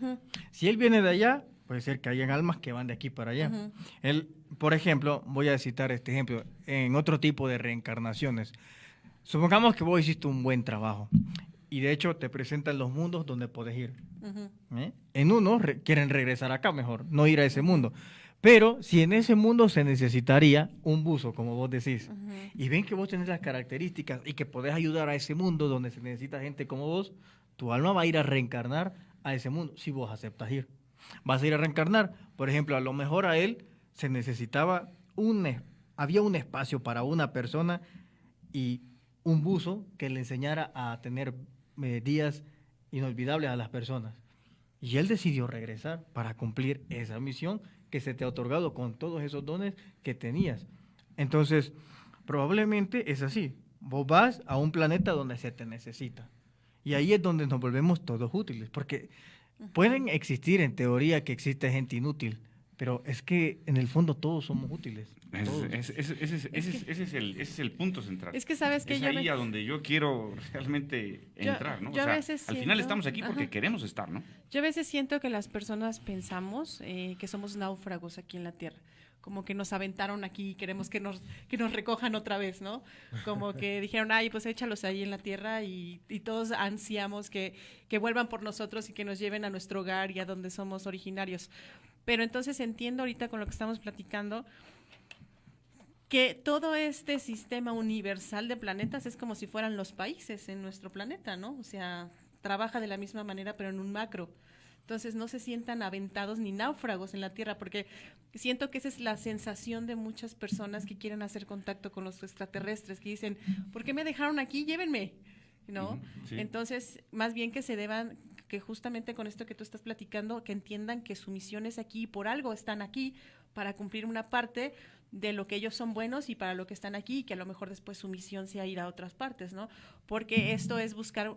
Si él viene de allá, puede ser que hayan almas que van de aquí para allá. Él, por ejemplo, voy a citar este ejemplo, en otro tipo de reencarnaciones. Supongamos que vos hiciste un buen trabajo y de hecho te presentan los mundos donde podés ir. En uno quieren regresar acá mejor, no ir a ese mundo. Pero si en ese mundo se necesitaría un buzo, como vos decís, y ven que vos tenés las características y que podés ayudar a ese mundo donde se necesita gente como vos, tu alma va a ir a reencarnar a ese mundo, si vos aceptas ir. Vas a ir a reencarnar, por ejemplo, a lo mejor a él se necesitaba había un espacio para una persona y un buzo que le enseñara a tener días inolvidables a las personas. Y él decidió regresar para cumplir esa misión que se te ha otorgado con todos esos dones que tenías. Entonces, probablemente es así. Vos vas a un planeta donde se te necesita. Y ahí es donde nos volvemos todos útiles. Porque pueden existir en teoría que existe gente inútil, pero es que en el fondo todos somos útiles. Todos. Ese es el punto central. Es que sabes que es ahí a donde yo quiero realmente entrar, ¿no? yo a veces al final siento- estamos aquí porque Ajá. queremos estar, ¿no? Yo a veces siento que las personas pensamos que somos náufragos aquí en la Tierra. Como que nos aventaron aquí y queremos que nos recojan otra vez, ¿no? Como que dijeron, ay, pues échalos ahí en la Tierra y todos ansiamos que vuelvan por nosotros y que nos lleven a nuestro hogar y a donde somos originarios. Pero entonces entiendo ahorita con lo que estamos platicando que todo este sistema universal de planetas es como si fueran los países en nuestro planeta, ¿no? O sea, trabaja de la misma manera, pero en un macro. Entonces no se sientan aventados ni náufragos en la Tierra, porque siento que esa es la sensación de muchas personas que quieren hacer contacto con los extraterrestres, que dicen, ¿por qué me dejaron aquí? Llévenme, ¿no? Ujú, sí. Entonces, más bien que se deban, que justamente con esto que tú estás platicando, que entiendan que su misión es aquí y por algo están aquí, para cumplir una parte de lo que ellos son buenos y para lo que están aquí, y que a lo mejor después su misión sea ir a otras partes, ¿no? Porque esto es buscar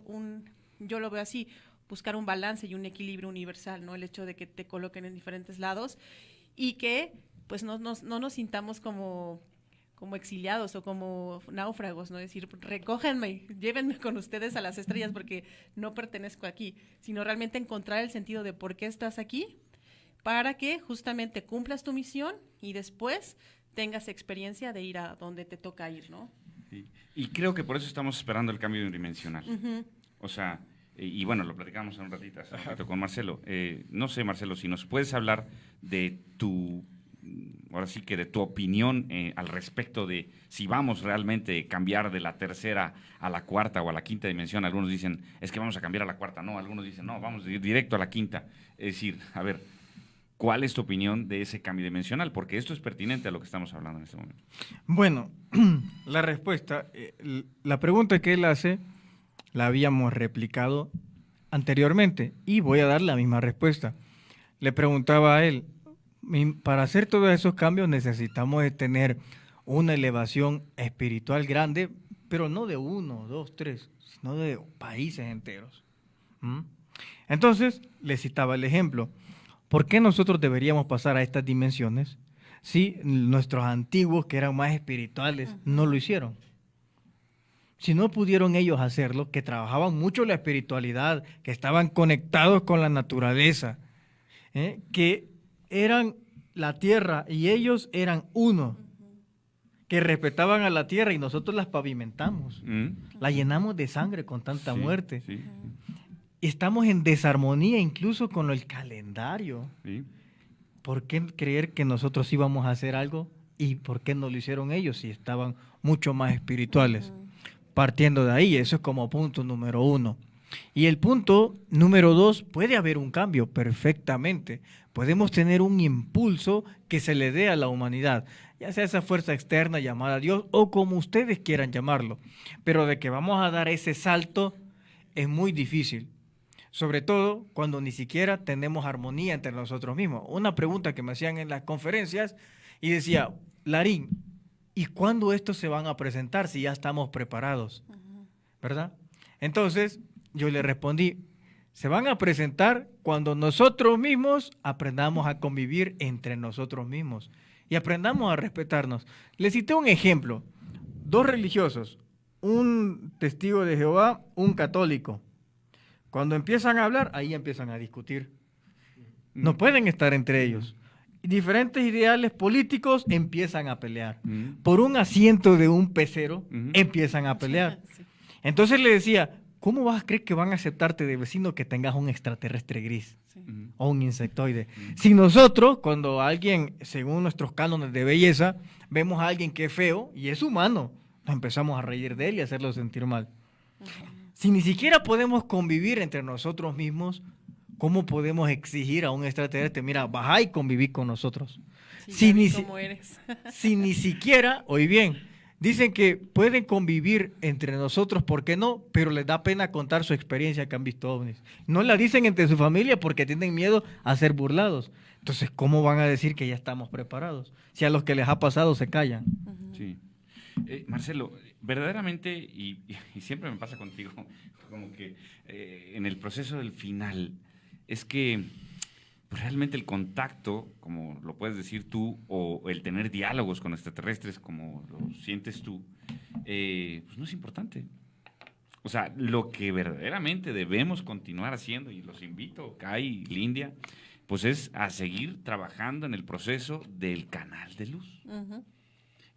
yo lo veo así, buscar un balance y un equilibrio universal, ¿no? El hecho de que te coloquen en diferentes lados y que pues no nos sintamos como exiliados o como náufragos, ¿no? Es decir, recójanme, llévenme con ustedes a las estrellas porque no pertenezco aquí, sino realmente encontrar el sentido de por qué estás aquí para que justamente cumplas tu misión y después tengas experiencia de ir a donde te toca ir, ¿no? Sí. Y creo que por eso estamos esperando el cambio dimensional. O sea, y bueno, lo platicamos hace un ratito con Marcelo. No sé, Marcelo, si nos puedes hablar de ahora sí que de tu opinión al respecto de si vamos realmente a cambiar de la tercera a la cuarta o a la quinta dimensión. Algunos dicen, es que vamos a cambiar a la cuarta. No, algunos dicen, no, vamos directo a la quinta. Es decir, a ver, ¿cuál es tu opinión de ese cambio dimensional? Porque esto es pertinente a lo que estamos hablando en este momento. Bueno, la respuesta, la pregunta que él hace la habíamos replicado anteriormente y voy a dar la misma respuesta. Le preguntaba a él, para hacer todos esos cambios necesitamos de tener una elevación espiritual grande, pero no de 1, 2, 3, sino de países enteros. Entonces, le citaba el ejemplo. ¿Por qué nosotros deberíamos pasar a estas dimensiones si nuestros antiguos, que eran más espirituales, no lo hicieron? Si no pudieron ellos hacerlo, que trabajaban mucho la espiritualidad, que estaban conectados con la naturaleza, que eran la tierra y ellos eran uno, que respetaban a la tierra y nosotros las pavimentamos, la llenamos de sangre con tanta muerte. Sí. Estamos en desarmonía incluso con el calendario. Sí. ¿Por qué creer que nosotros íbamos a hacer algo y por qué no lo hicieron ellos si estaban mucho más espirituales? Partiendo de ahí, eso es como punto número 1. Y el punto número 2, puede haber un cambio perfectamente. Podemos tener un impulso que se le dé a la humanidad, ya sea esa fuerza externa llamada Dios o como ustedes quieran llamarlo. Pero de que vamos a dar ese salto es muy difícil. Sobre todo cuando ni siquiera tenemos armonía entre nosotros mismos. Una pregunta que me hacían en las conferencias y decía, Larín, ¿y cuándo estos se van a presentar si ya estamos preparados? ¿Verdad? Entonces, yo le respondí, se van a presentar cuando nosotros mismos aprendamos a convivir entre nosotros mismos y aprendamos a respetarnos. Le cité un ejemplo, 2 religiosos, un testigo de Jehová, un católico. Cuando empiezan a hablar, ahí empiezan a discutir. No pueden estar entre ellos. Diferentes ideales políticos empiezan a pelear. Por un asiento de un pecero empiezan a pelear. Sí. Entonces le decía, ¿cómo vas a creer que van a aceptarte de vecino que tengas un extraterrestre gris Sí. o un insectoide? Si nosotros, cuando alguien, según nuestros cánones de belleza, vemos a alguien que es feo y es humano, nos empezamos a reír de él y a hacerlo sentir mal. Si ni siquiera podemos convivir entre nosotros mismos, ¿cómo podemos exigir a un extraterrestre, mira, baja y conviví con nosotros? Sí, Si ya vi ni si- cómo eres. Si ni siquiera, oí bien, dicen que pueden convivir entre nosotros, ¿por qué no? Pero les da pena contar su experiencia que han visto ovnis. No la dicen entre su familia porque tienen miedo a ser burlados. Entonces, ¿cómo van a decir que ya estamos preparados? Si a los que les ha pasado se callan. Sí. Marcelo, verdaderamente, y siempre me pasa contigo, como que en el proceso del final, es que pues, realmente el contacto, como lo puedes decir tú, o el tener diálogos con extraterrestres, como lo sientes tú, pues no es importante. O sea, lo que verdaderamente debemos continuar haciendo, y los invito, Kai y Lindia, pues es a seguir trabajando en el proceso del canal de luz. Ujú.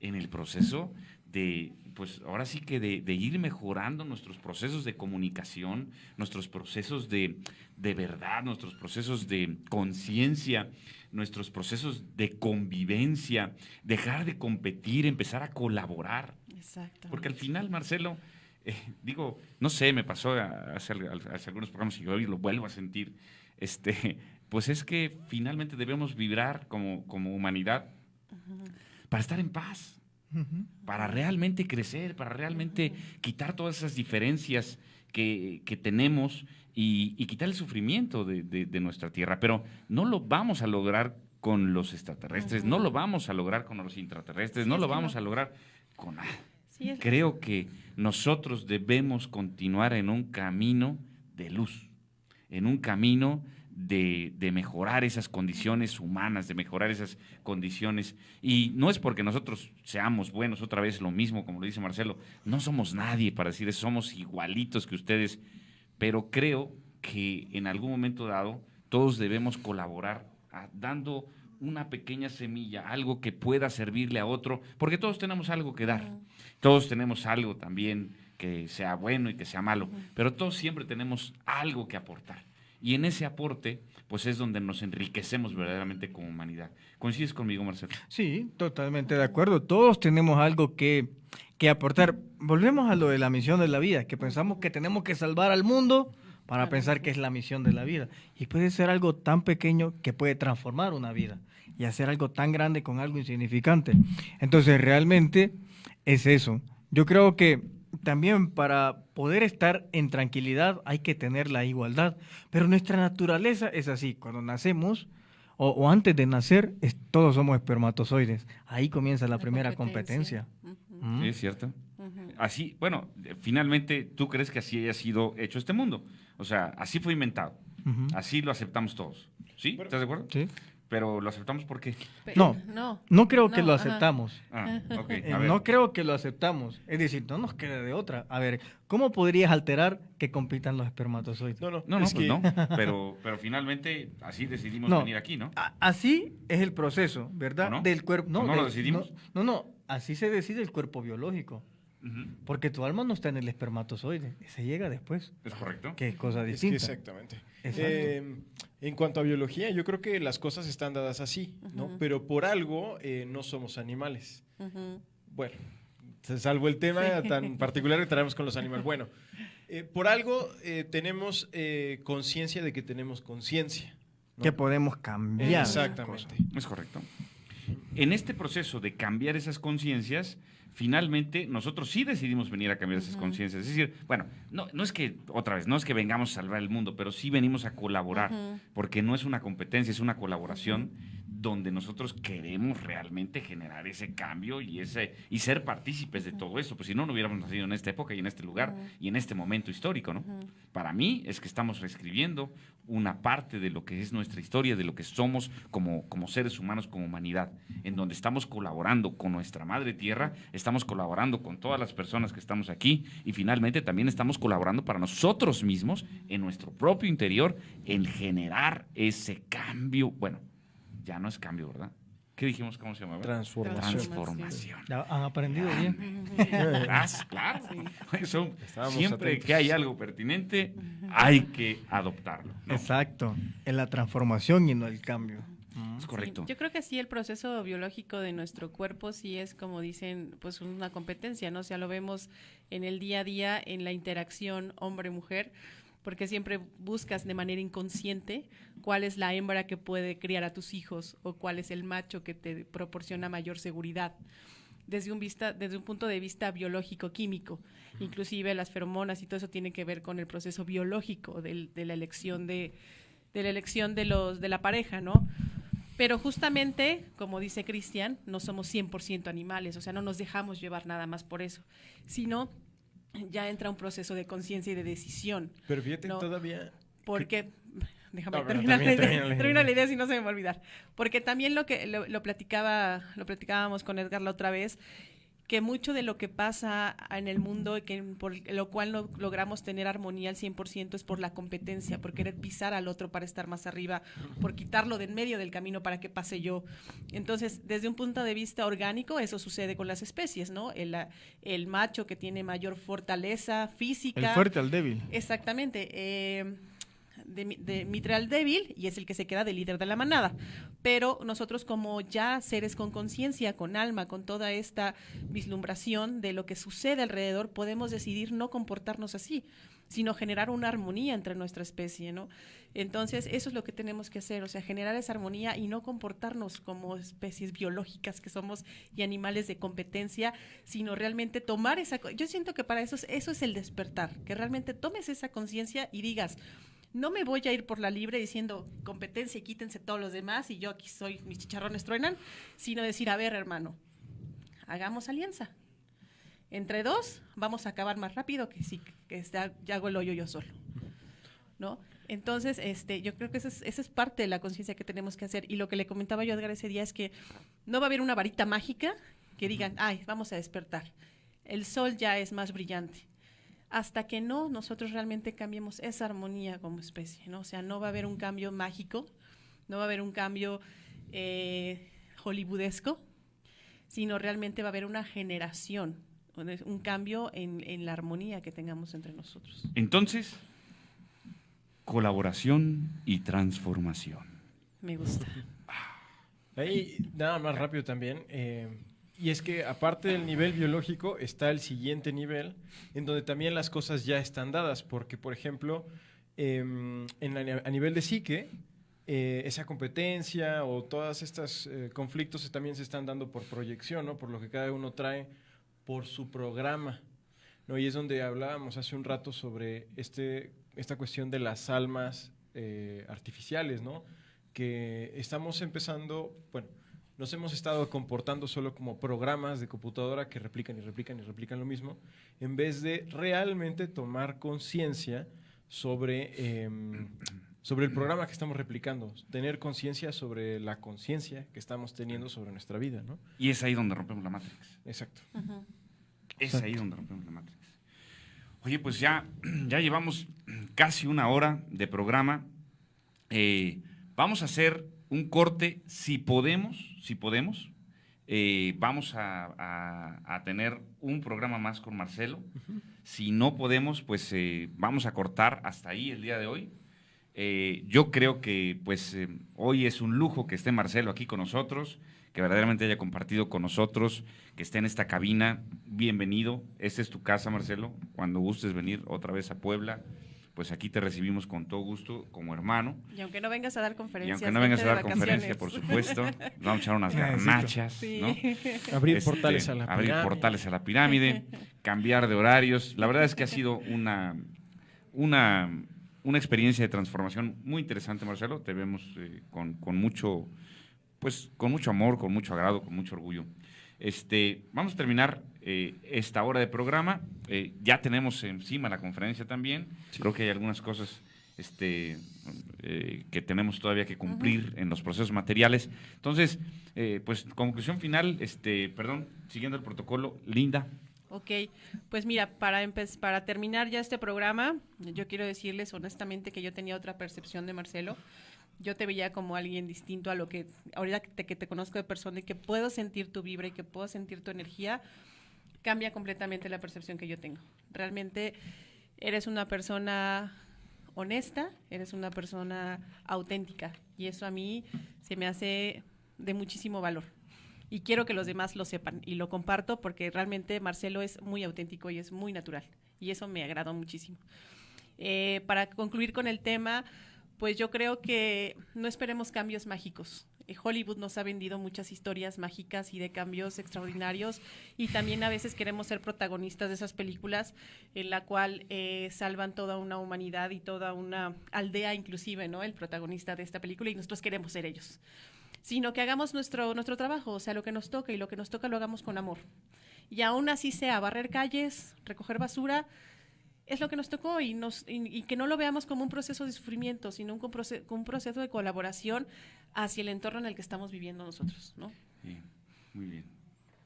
En el proceso de, pues ahora sí que de ir mejorando nuestros procesos de comunicación, nuestros procesos de verdad, nuestros procesos de conciencia, nuestros procesos de convivencia, dejar de competir, empezar a colaborar. Exacto. Porque al final, Marcelo, digo, no sé, me pasó hace algunos programas y hoy lo vuelvo a sentir, pues es que finalmente debemos vibrar como humanidad para estar en paz, para realmente crecer, para realmente quitar todas esas diferencias que tenemos y quitar el sufrimiento de nuestra tierra. Pero no lo vamos a lograr con los extraterrestres, no lo vamos a lograr con los intraterrestres, Sí, no es lo que vamos no. a lograr con nada. Sí, es- Creo que nosotros debemos continuar en un camino de luz, en un camino de mejorar esas condiciones humanas, de mejorar esas condiciones. Y no es porque nosotros seamos buenos, otra vez lo mismo, como lo dice Marcelo, no somos nadie para decir eso, somos igualitos que ustedes, pero creo que en algún momento dado todos debemos colaborar dando una pequeña semilla, algo que pueda servirle a otro, porque todos tenemos algo que dar, todos tenemos algo también que sea bueno y que sea malo, pero todos siempre tenemos algo que aportar. Y en ese aporte, pues es donde nos enriquecemos verdaderamente como humanidad. ¿Coincides conmigo, Marcelo? Sí, totalmente de acuerdo. Todos tenemos algo que aportar. Volvemos a lo de la misión de la vida, que pensamos que tenemos que salvar al mundo para pensar que es la misión de la vida. Y puede ser algo tan pequeño que puede transformar una vida y hacer algo tan grande con algo insignificante. Entonces, realmente es eso. Yo creo que también para poder estar en tranquilidad hay que tener la igualdad, pero nuestra naturaleza es así. Cuando nacemos o antes de nacer, todos somos espermatozoides. Ahí comienza la primera competencia. Ujú, ¿Mm? Sí, es cierto. ujú. Así, bueno, finalmente, ¿tú crees que así haya sido hecho este mundo? O sea, así fue inventado. Ujú. Así lo aceptamos todos. ¿Sí? ¿Estás de acuerdo? Sí. Pero lo aceptamos ¿por qué? Pe- No. No creo que No, lo ajá. aceptamos. Ah, ok. A ver. No creo que lo aceptamos. Es decir, no nos queda de otra. A ver, ¿cómo podrías alterar que compitan los espermatozoides? No, no, No, es pues que- no. Pero finalmente así decidimos No. venir aquí, ¿no? Así es el proceso, ¿verdad? ¿O no? Del cuerpo. ¿O no lo decidimos? No. Así se decide el cuerpo biológico. Ujú. Porque tu alma no está en el espermatozoide. Se llega después. ¿Es correcto? Que es cosa Es que distinta. exactamente. Exacto. En cuanto a biología, yo creo que las cosas están dadas así, ¿no? Ujú. Pero por algo no somos animales. Ujú. Bueno, salvo el tema tan particular que tenemos con los animales. Bueno, Por algo tenemos conciencia de que tenemos conciencia, ¿no? Que podemos cambiar. Exactamente. Es correcto. En este proceso de cambiar esas conciencias, finalmente nosotros sí decidimos venir a cambiar esas conciencias. Es decir, bueno, no es que, otra vez, no es que vengamos a salvar el mundo, pero sí venimos a colaborar, porque no es una competencia, es una colaboración donde nosotros queremos realmente generar ese cambio y ser partícipes de todo eso, pues si no, no hubiéramos nacido en esta época y en este lugar y en este momento histórico, ¿no? Para mí es que estamos reescribiendo una parte de lo que es nuestra historia, de lo que somos como seres humanos, como humanidad, en donde estamos colaborando con nuestra madre tierra, estamos colaborando con todas las personas que estamos aquí y finalmente también estamos colaborando para nosotros mismos, en nuestro propio interior, en generar ese cambio. Bueno, ya no es cambio, ¿verdad? ¿Qué dijimos? ¿Cómo se llamaba? Transformación. ¿Ya han aprendido bien? Claro. Eso, Estábamos siempre atentos. que hay algo pertinente, hay que adoptarlo, ¿no? Exacto. En la transformación y no el cambio. Es correcto. Sí, yo creo que sí, el proceso biológico de nuestro cuerpo sí es, como dicen, pues una competencia, ¿no? O sea, lo vemos en el día a día, en la interacción hombre-mujer, porque siempre buscas de manera inconsciente cuál es la hembra que puede criar a tus hijos o cuál es el macho que te proporciona mayor seguridad. Desde un punto de vista biológico-químico, inclusive las feromonas y todo eso tiene que ver con el proceso biológico de la elección de la pareja, ¿no? Pero justamente, como dice Cristian, no somos 100% animales, o sea, no nos dejamos llevar nada más por eso, sino ya entra un proceso de conciencia y de decisión. Pero fíjate, ¿no? todavía... Porque, déjame No, pero terminar termina. termina la idea si no se me va a olvidar. Porque también lo platicábamos con Edgar la otra vez, que mucho de lo que pasa en el mundo y que por lo cual no logramos tener armonía al 100% es por la competencia, por querer pisar al otro para estar más arriba, por quitarlo de en medio del camino para que pase yo. Entonces, desde un punto de vista orgánico, eso sucede con las especies, ¿no? El macho que tiene mayor fortaleza física. El fuerte al débil. Exactamente. De Mitre al débil, y es el que se queda de líder de la manada. Pero nosotros, como ya seres con conciencia, con alma, con toda esta vislumbración de lo que sucede alrededor, podemos decidir no comportarnos así, sino generar una armonía entre nuestra especie, ¿no? Entonces, eso es lo que tenemos que hacer, o sea, generar esa armonía y no comportarnos como especies biológicas que somos y animales de competencia, sino realmente tomar yo siento que para eso es el despertar, que realmente tomes esa conciencia y digas: no me voy a ir por la libre diciendo competencia y quítense todos los demás y yo aquí soy, mis chicharrones truenan, sino decir: a ver, hermano, hagamos alianza. Entre dos vamos a acabar más rápido que si ya hago el hoyo yo solo, ¿no? Entonces, yo creo que esa es parte de la conciencia que tenemos que hacer. Y lo que le comentaba yo a Edgar ese día es que no va a haber una varita mágica que digan: ay, vamos a despertar. El sol ya es más brillante. Hasta que nosotros realmente cambiemos esa armonía como especie, ¿no? O sea, no va a haber un cambio mágico, no va a haber un cambio hollywoodesco, sino realmente va a haber una generación, un cambio en la armonía que tengamos entre nosotros. Entonces, colaboración y transformación. Me gusta. Ahí, nada más rápido también, y es que aparte del nivel biológico está el siguiente nivel, en donde también las cosas ya están dadas, porque por ejemplo, a nivel de psique, esa competencia o todos estos conflictos también se están dando por proyección, ¿no? Por lo que cada uno trae por su programa, ¿no? Y es donde hablábamos hace un rato sobre esta cuestión de las almas artificiales, ¿no? Que estamos empezando, bueno, nos hemos estado comportando solo como programas de computadora que replican y replican y replican lo mismo, en vez de realmente tomar conciencia sobre el programa que estamos replicando, tener conciencia sobre la conciencia que estamos teniendo sobre nuestra vida, ¿no? Y es ahí donde rompemos la Matrix. Exacto. Uh-huh. Es ahí donde rompemos la Matrix. Oye, pues ya llevamos casi una hora de programa. Vamos a hacer un corte, si podemos. Vamos a tener un programa más con Marcelo. Si no podemos, pues vamos a cortar hasta ahí el día de hoy. Yo creo que pues hoy es un lujo que esté Marcelo aquí con nosotros, que verdaderamente haya compartido con nosotros, que esté en esta cabina. Bienvenido, esta es tu casa, Marcelo. Cuando gustes venir otra vez a Puebla, pues aquí te recibimos con todo gusto como hermano. Y aunque no vengas a dar Y conferencias. aunque no vengas a vente dar de conferencia, vacaciones. por supuesto, nos vamos a echar unas garnachas, Sí. ¿no? Abrir portales a la abrir pirámide. portales a la pirámide, cambiar de horarios. La verdad es que ha sido una experiencia de transformación muy interesante, Marcelo. Te vemos con mucho, pues, con mucho amor, con mucho agrado, con mucho orgullo. Vamos a terminar esta hora de programa. Ya tenemos encima la conferencia también. Creo que hay algunas cosas que tenemos todavía que cumplir en los procesos materiales. Entonces, pues, conclusión final, siguiendo el protocolo, Linda. Ok, pues mira, para terminar ya este programa, yo quiero decirles honestamente que yo tenía otra percepción de Marcelo. Yo te veía como alguien distinto a lo que ahorita que te conozco de persona y que puedo sentir tu vibra y que puedo sentir tu energía, cambia completamente la percepción que yo tengo. Realmente eres una persona honesta, eres una persona auténtica y eso a mí se me hace de muchísimo valor. Y quiero que los demás lo sepan y lo comparto porque realmente Marcelo es muy auténtico y es muy natural y eso me agradó muchísimo. Para concluir con el tema, pues yo creo que no esperemos cambios mágicos. Hollywood nos ha vendido muchas historias mágicas y de cambios extraordinarios y también a veces queremos ser protagonistas de esas películas en la cual salvan toda una humanidad y toda una aldea inclusive, ¿no? El protagonista de esta película y nosotros queremos ser ellos. Sino que hagamos nuestro trabajo, o sea, lo que nos toca y lo que nos toca lo hagamos con amor. Y aún así sea barrer calles, recoger basura, es lo que nos tocó y que no lo veamos como un proceso de sufrimiento, sino un proceso de colaboración hacia el entorno en el que estamos viviendo nosotros, ¿no? Sí, muy bien.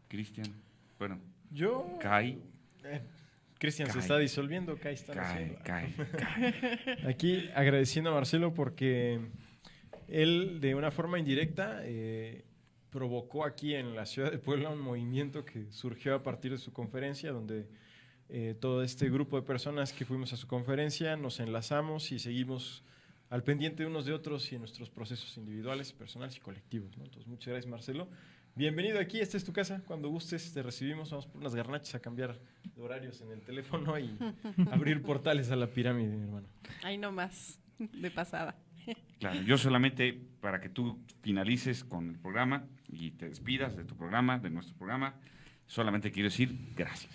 Cristian, bueno, Yo... Kai. Cristian se Cae. está disolviendo, Kai está Cae. Aquí agradeciendo a Marcelo porque él de una forma indirecta provocó aquí en la ciudad de Puebla un movimiento que surgió a partir de su conferencia donde todo este grupo de personas que fuimos a su conferencia nos enlazamos y seguimos al pendiente unos de otros y en nuestros procesos individuales, personales y colectivos, ¿no? Entonces, muchas gracias, Marcelo. Bienvenido aquí, esta es tu casa. Cuando gustes, te recibimos. Vamos por unas garnachas a cambiar de horarios en el teléfono y abrir portales a la pirámide, mi hermano. Ahí nomás, de pasada. Claro, yo solamente para que tú finalices con el programa y te despidas de tu programa, de nuestro programa, solamente quiero decir gracias.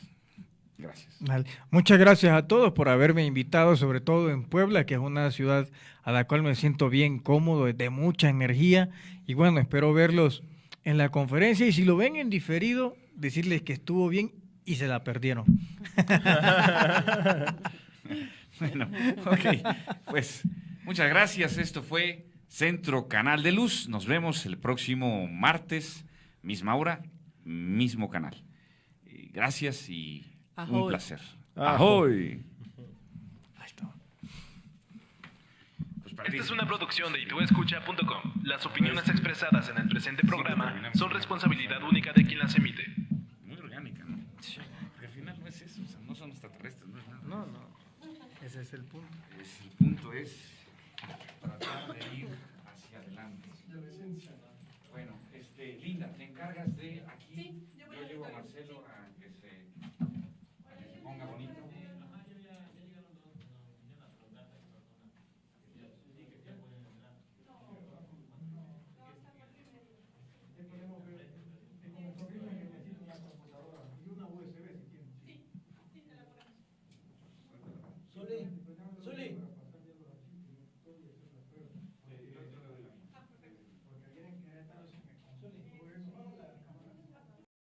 Gracias. Vale. Muchas gracias a todos por haberme invitado, sobre todo en Puebla, que es una ciudad a la cual me siento bien cómodo, de mucha energía. Y bueno, espero verlos en la conferencia y si lo ven en diferido, decirles que estuvo bien y se la perdieron. Bueno, ok, pues muchas gracias. Esto fue Centro Canal de Luz. Nos vemos el próximo martes, misma hora, mismo canal. Gracias y Ahoy. un placer. Ahoy. Ahí está. Pues para Esta ti. es una producción de ituescucha.com. Las opiniones expresadas en el presente programa son responsabilidad única de quien las emite. Muy orgánica, ¿no? Porque al final no es eso, o sea, no son extraterrestres, no es nada. No, ese es el punto. El punto es tratar de ir hacia adelante.